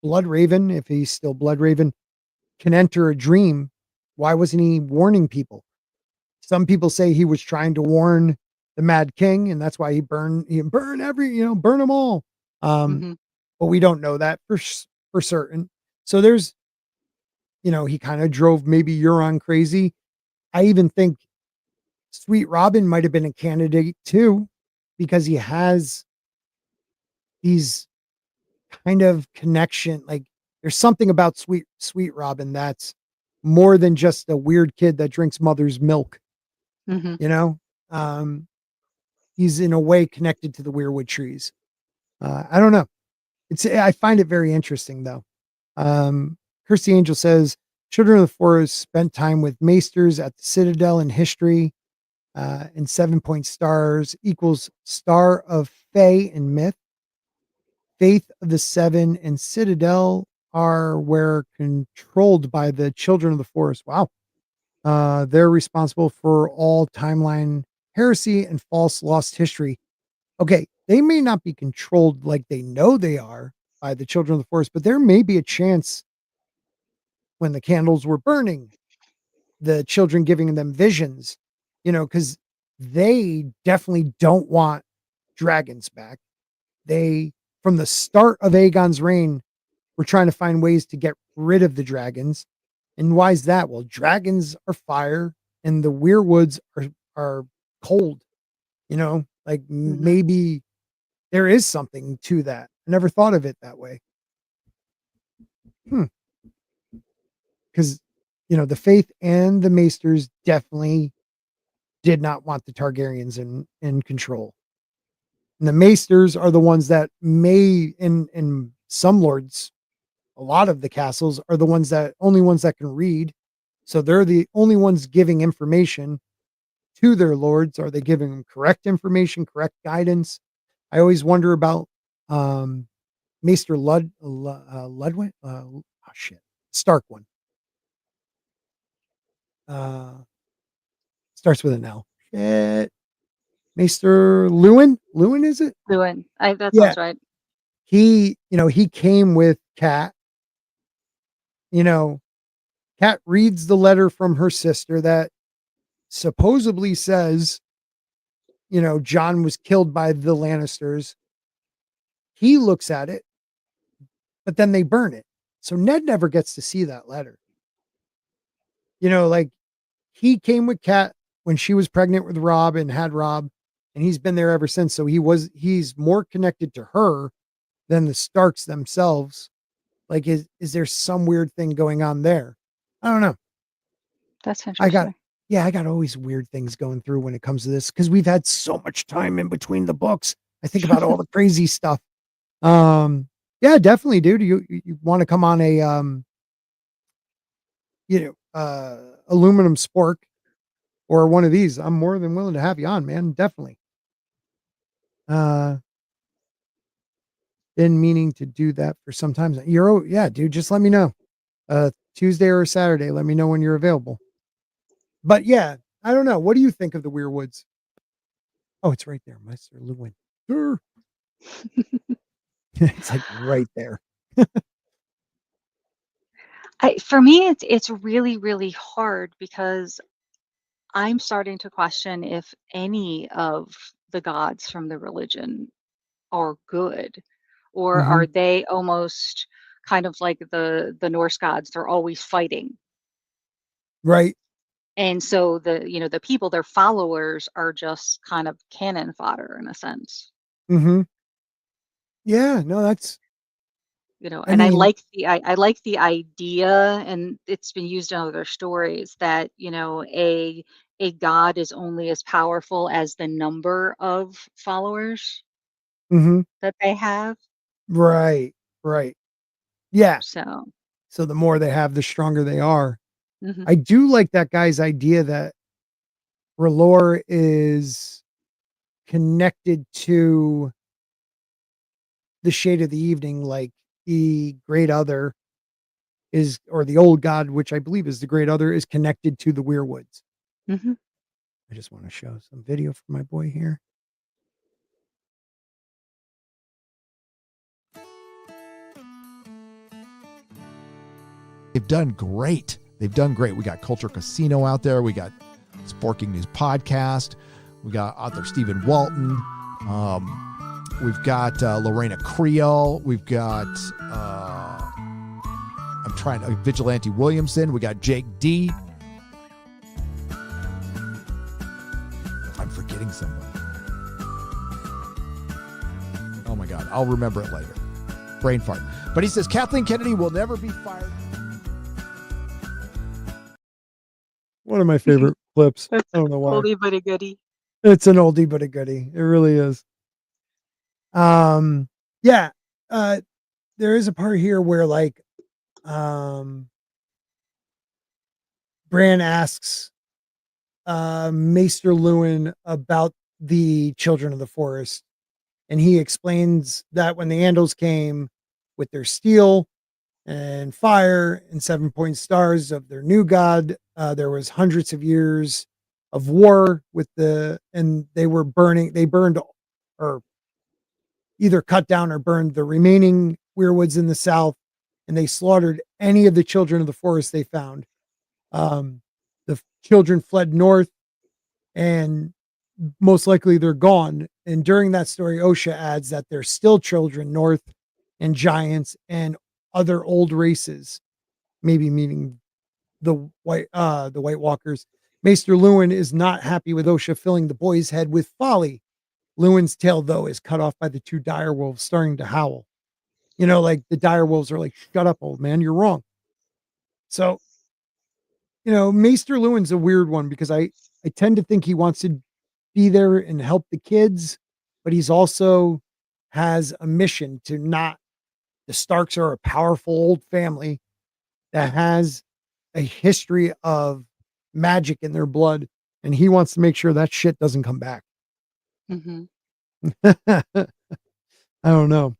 S2: Bloodraven, if he's still Bloodraven, can enter a dream. Why wasn't he warning people? Some people say he was trying to warn the Mad King, and that's why he burn them all. Um,
S5: Mhm.
S2: but we don't know that for certain. So there's, he kind of drove maybe Euron crazy. I even think Sweet Robin might have been a candidate too, because he has these kind of connection. Like there's something about Sweet Robin that's more than just a weird kid that drinks mother's milk,
S5: Mhm.
S2: you know? Um, he's in a way connected to the Weirwood trees. I don't know. I find it very interesting though. Kirsty Angel says, Children of the Forest spent time with maesters at the Citadel in history, and 7-point stars equals Star of Fae and Myth. Faith of the Seven and Citadel are where controlled by the Children of the Forest. Wow. They're responsible for all timeline heresy and false lost history. Okay, they may not be controlled like they know they are by the Children of the Forest, but there may be a chance when the candles were burning, the children giving them visions, because they definitely don't want dragons back. They, from the start of Aegon's reign, were trying to find ways to get rid of the dragons. And why is that? Well, dragons are fire and the Weirwoods are cold, maybe there is something to that. I never thought of it that way. Because, the Faith and the Maesters definitely did not want the Targaryens in control. And the Maesters are the ones that may, in some lords, a lot of the castles are the only ones that can read. So they're the only ones giving information to their lords. Are they giving them correct information, correct guidance? I always wonder about Maester Ludwig. Stark one. Starts with an L. Shit. Maester Lewin? Lewin, is it?
S5: Lewin. That sounds right.
S2: He came with Kat. Kat reads the letter from her sister that supposedly says, Jon was killed by the Lannisters. He looks at it, but then they burn it. So Ned never gets to see that letter. He came with Kat when she was pregnant with Robb and had Robb, and he's been there ever since. So he's more connected to her than the Starks themselves. Is there some weird thing going on there? I don't know.
S5: That's interesting.
S2: I got always weird things going through when it comes to this because we've had so much time in between the books. I think about all the crazy stuff. Yeah, definitely, dude. You want to come on a aluminum spork or one of these? I'm more than willing to have you on, man. Definitely. Been meaning to do that for some time. Yeah, dude. Just let me know. Tuesday or Saturday. Let me know when you're available. But yeah, I don't know. What do you think of the Weirwoods? Oh, it's right there, Maester Lewin. Sure. It's right there.
S5: For me, it's really, really hard because I'm starting to question if any of the gods from the religion are good, or are they almost kind of like the Norse gods? They're always fighting.
S2: Right.
S5: And so the people, their followers, are just kind of cannon fodder in a sense.
S2: Yeah, no, that's
S5: I like the idea, and it's been used in other stories that a god is only as powerful as the number of followers that they have.
S2: Right. Yeah.
S5: So
S2: the more they have, the stronger they are.
S5: mhm.
S2: I do like that guy's idea that R'hllor is connected to the Shade of the Evening, like the Great Other is, or the old god, which I believe is the Great Other, is connected to the Weirwoods. I just want to show some video for my boy here.
S6: They've done great. We got Culture Casino out there. We got Sporking News Podcast. We got author Stephen Walton. We've got Lorena Creel. We've got Vigilante Williamson. We got Jake D. I'm forgetting someone. Oh my God. I'll remember it later. Brain fart. But he says Kathleen Kennedy will never be fired.
S2: One of my favorite clips. I don't know why.
S5: Oldie but a goodie.
S2: It's an oldie but a goodie. It really is. Yeah. There is a part here where like Bran asks Maester Lewin about the children of the forest, and he explains that when the Andals came with their steel and fire and 7-point stars of their new god, there was hundreds of years of war with and they burned or either cut down or burned the remaining weirwoods in the south, and they slaughtered any of the children of the forest they found. The children fled north, and most likely they're gone. And during that story, Osha adds that there's still children north and giants and other old races, maybe meaning the White Walkers. Maester Lewin is not happy with Osha filling the boy's head with folly. Lewin's tail, though, is cut off by the two dire wolves starting to howl. Like the dire wolves are like, shut up, old man, you're wrong. So, Maester Lewin's a weird one because I tend to think he wants to be there and help the kids, but he's also has a mission to not. The Starks are a powerful old family that has a history of magic in their blood, and he wants to make sure that shit doesn't come back.
S5: Mm-hmm.
S2: I don't know.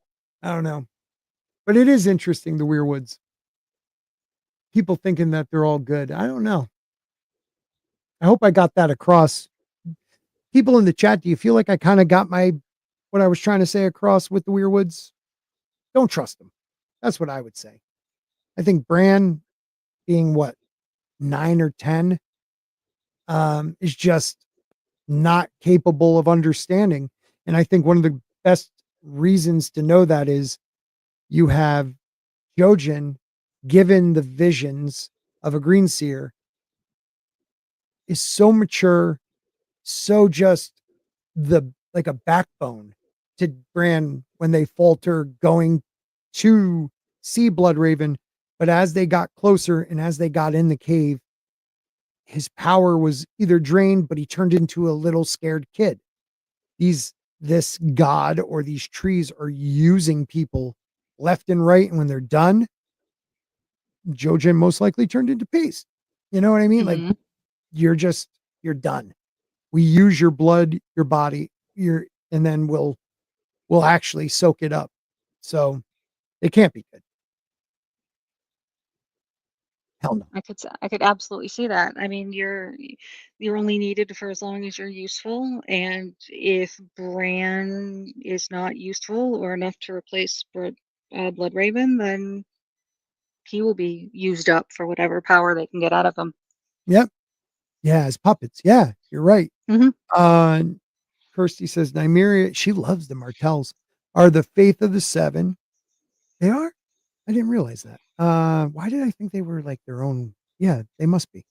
S2: But it is interesting, the Weirwoods. People thinking that they're all good. I don't know. I hope I got that across. People in the chat, do you feel like I kind of got what I was trying to say across with the Weirwoods? Don't trust them. That's what I would say. I think Bran being 9 or 10 is just not capable of understanding. And I think one of the best reasons to know that is you have Jojen given the visions of a green seer is so mature, so just like a backbone to Bran when they falter going to see Bloodraven. But as they got closer and as they got in the cave, his power was either drained, but he turned into a little scared kid. This god or these trees are using people left and right. And when they're done, Jojen most likely turned into paste. You know what I mean?
S5: Mm-hmm.
S2: Like you're done. We use your blood, your body, and then we'll actually soak it up. So it can't be good. Hell no.
S5: I could absolutely see that. I mean, you're only needed for as long as you're useful, and if Bran is not useful or enough to replace Bloodraven, then he will be used up for whatever power they can get out of him.
S2: Yep. Yeah, as puppets. Yeah, you're right.
S5: Mm-hmm.
S2: Kirsty says Nymeria, she loves the Martells, are the faith of the seven. They are? I didn't realize that. Why did I think they were like their own? Yeah, they must be.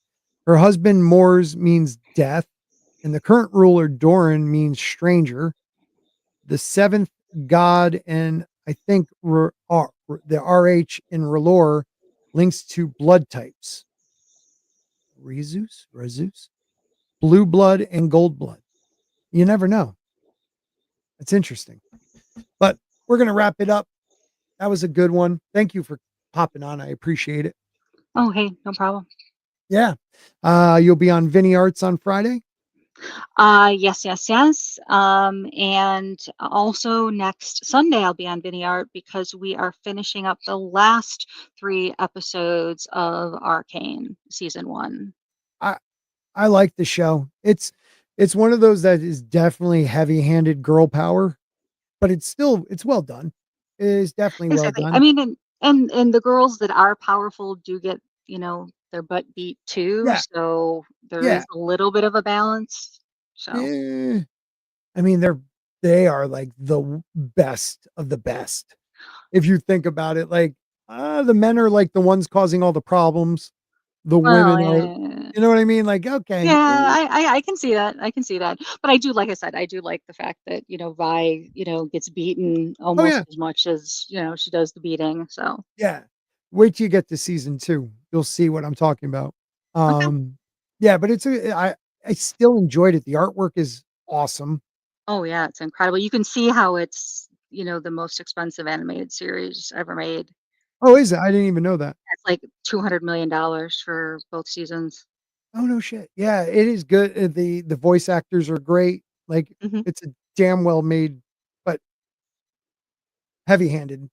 S2: Her husband Mors means death, and the current ruler Doran means stranger. The seventh god, and I think the RH in R'hllor links to blood types. Rezus, blue blood and gold blood. You never know. It's interesting. But we're going to wrap it up. That was a good one. Thank you for popping on. I appreciate it.
S5: Oh, hey, no problem.
S2: Yeah. You'll be on Vinny Arts on Friday?
S5: Yes. And also next Sunday I'll be on Vinny Art because we are finishing up the last 3 episodes of Arcane season 1.
S2: I like the show. It's one of those that is definitely heavy-handed girl power, but it's well done. It is definitely
S5: Exactly.
S2: well done.
S5: I mean, and the girls that are powerful do get, their butt beat too.
S2: Yeah.
S5: So there
S2: Yeah.
S5: is a little bit of a balance. So
S2: I mean, they are like the best of the best. If you think about it, like the men are like the ones causing all the problems. The
S5: well,
S2: women are, you know what I mean? Like, okay.
S5: yeah, I can see that. I can see that. But I do, like I said, I do like the fact that, Vi, gets beaten
S2: Oh,
S5: almost
S2: yeah.
S5: as much as, she does the beating. So
S2: Yeah. Wait till you get to season 2. You'll see what I'm talking about.
S5: okay.
S2: Yeah, but I still enjoyed it. The artwork is awesome.
S5: Oh yeah, it's incredible. You can see how it's, the most expensive animated series ever made.
S2: Oh, is it? I didn't even know that.
S5: It's like $200 million for both seasons.
S2: Oh, no shit. Yeah, it is good. The voice actors are great. Like,
S5: Hmm.
S2: it's a damn well made, but heavy-handed.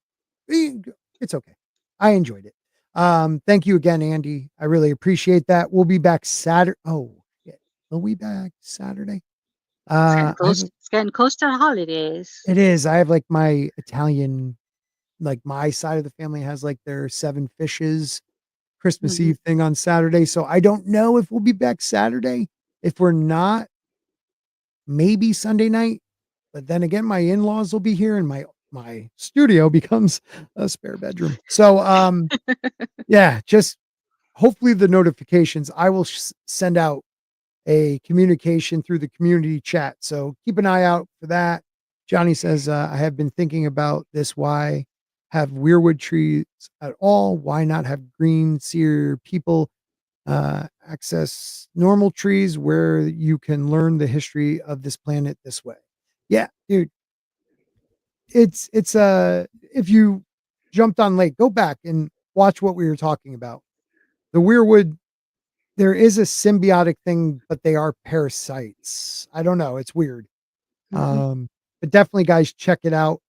S2: It's okay. I enjoyed it. Thank you again, Andy. I really appreciate that. We'll be back Saturday. Oh, yeah. Will we back Saturday?
S5: It's getting
S2: I
S5: close.
S2: have
S5: It's getting close to the holidays.
S2: it is. I have like my Italian, like my side of the family has like their seven fishes Christmas
S5: Hmm.
S2: Eve thing on Saturday. So I don't know if we'll be back Saturday. If we're not, maybe Sunday night. But then again, my in-laws will be here and my studio becomes a spare bedroom. So yeah, just hopefully the notifications I will send out a communication through the community chat. So keep an eye out for that. Johnny says, I have been thinking about this. Why have weirwood trees at all? Why not have green seer people access normal trees where you can learn the history of this planet this way? Yeah, dude. It's if you jumped on late, go back and watch what we were talking about. The weirwood, there is a symbiotic thing, but they are parasites. I don't know. It's weird.
S5: Hmm.
S2: But definitely guys, check it out.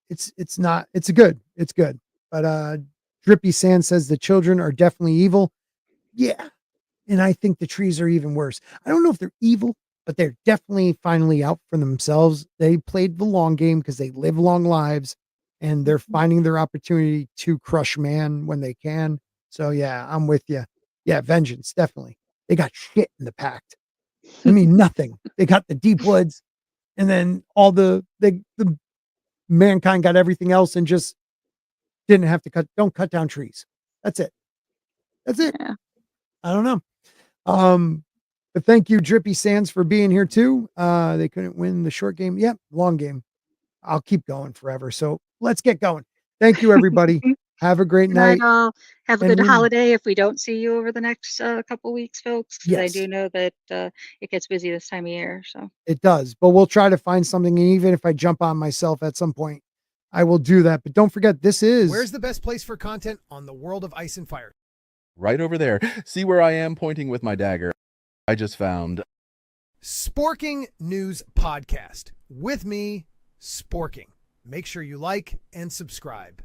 S2: It's not, it's good. It's good. But Drippy Sand says the children are definitely evil. Yeah. And I think the trees are even worse. I don't know if they're evil, but they're definitely finally out for themselves. They played the long game because they live long lives and they're finding their opportunity to crush man when they can. So yeah, I'm with you. Yeah, vengeance, definitely. They got shit in the pact. I mean, nothing. They got the deep woods, and then all the mankind got everything else and just didn't have to don't cut down trees. That's it. That's it.
S5: Yeah.
S2: I don't know. But thank you, Drippy Sands, for being here too. They couldn't win the short game. Yep, long game. I'll keep going forever. So let's get going. Thank you, everybody. Have a great
S5: Good night,
S2: night.
S5: all. Have a
S2: And
S5: good
S2: we,
S5: holiday if we don't see you over the next couple weeks, folks, because I
S2: yes,
S5: do know that it gets busy this time of year. So,
S2: it does. But we'll try to find something. And even if I jump on myself at some point, I will do that. But don't forget, this is
S3: Where's the best place for content on the world of Ice and Fire?
S4: Right over there. See where I am pointing with my dagger? I just found
S3: Sporking News Podcast with me, Sporking. Make sure you like and subscribe.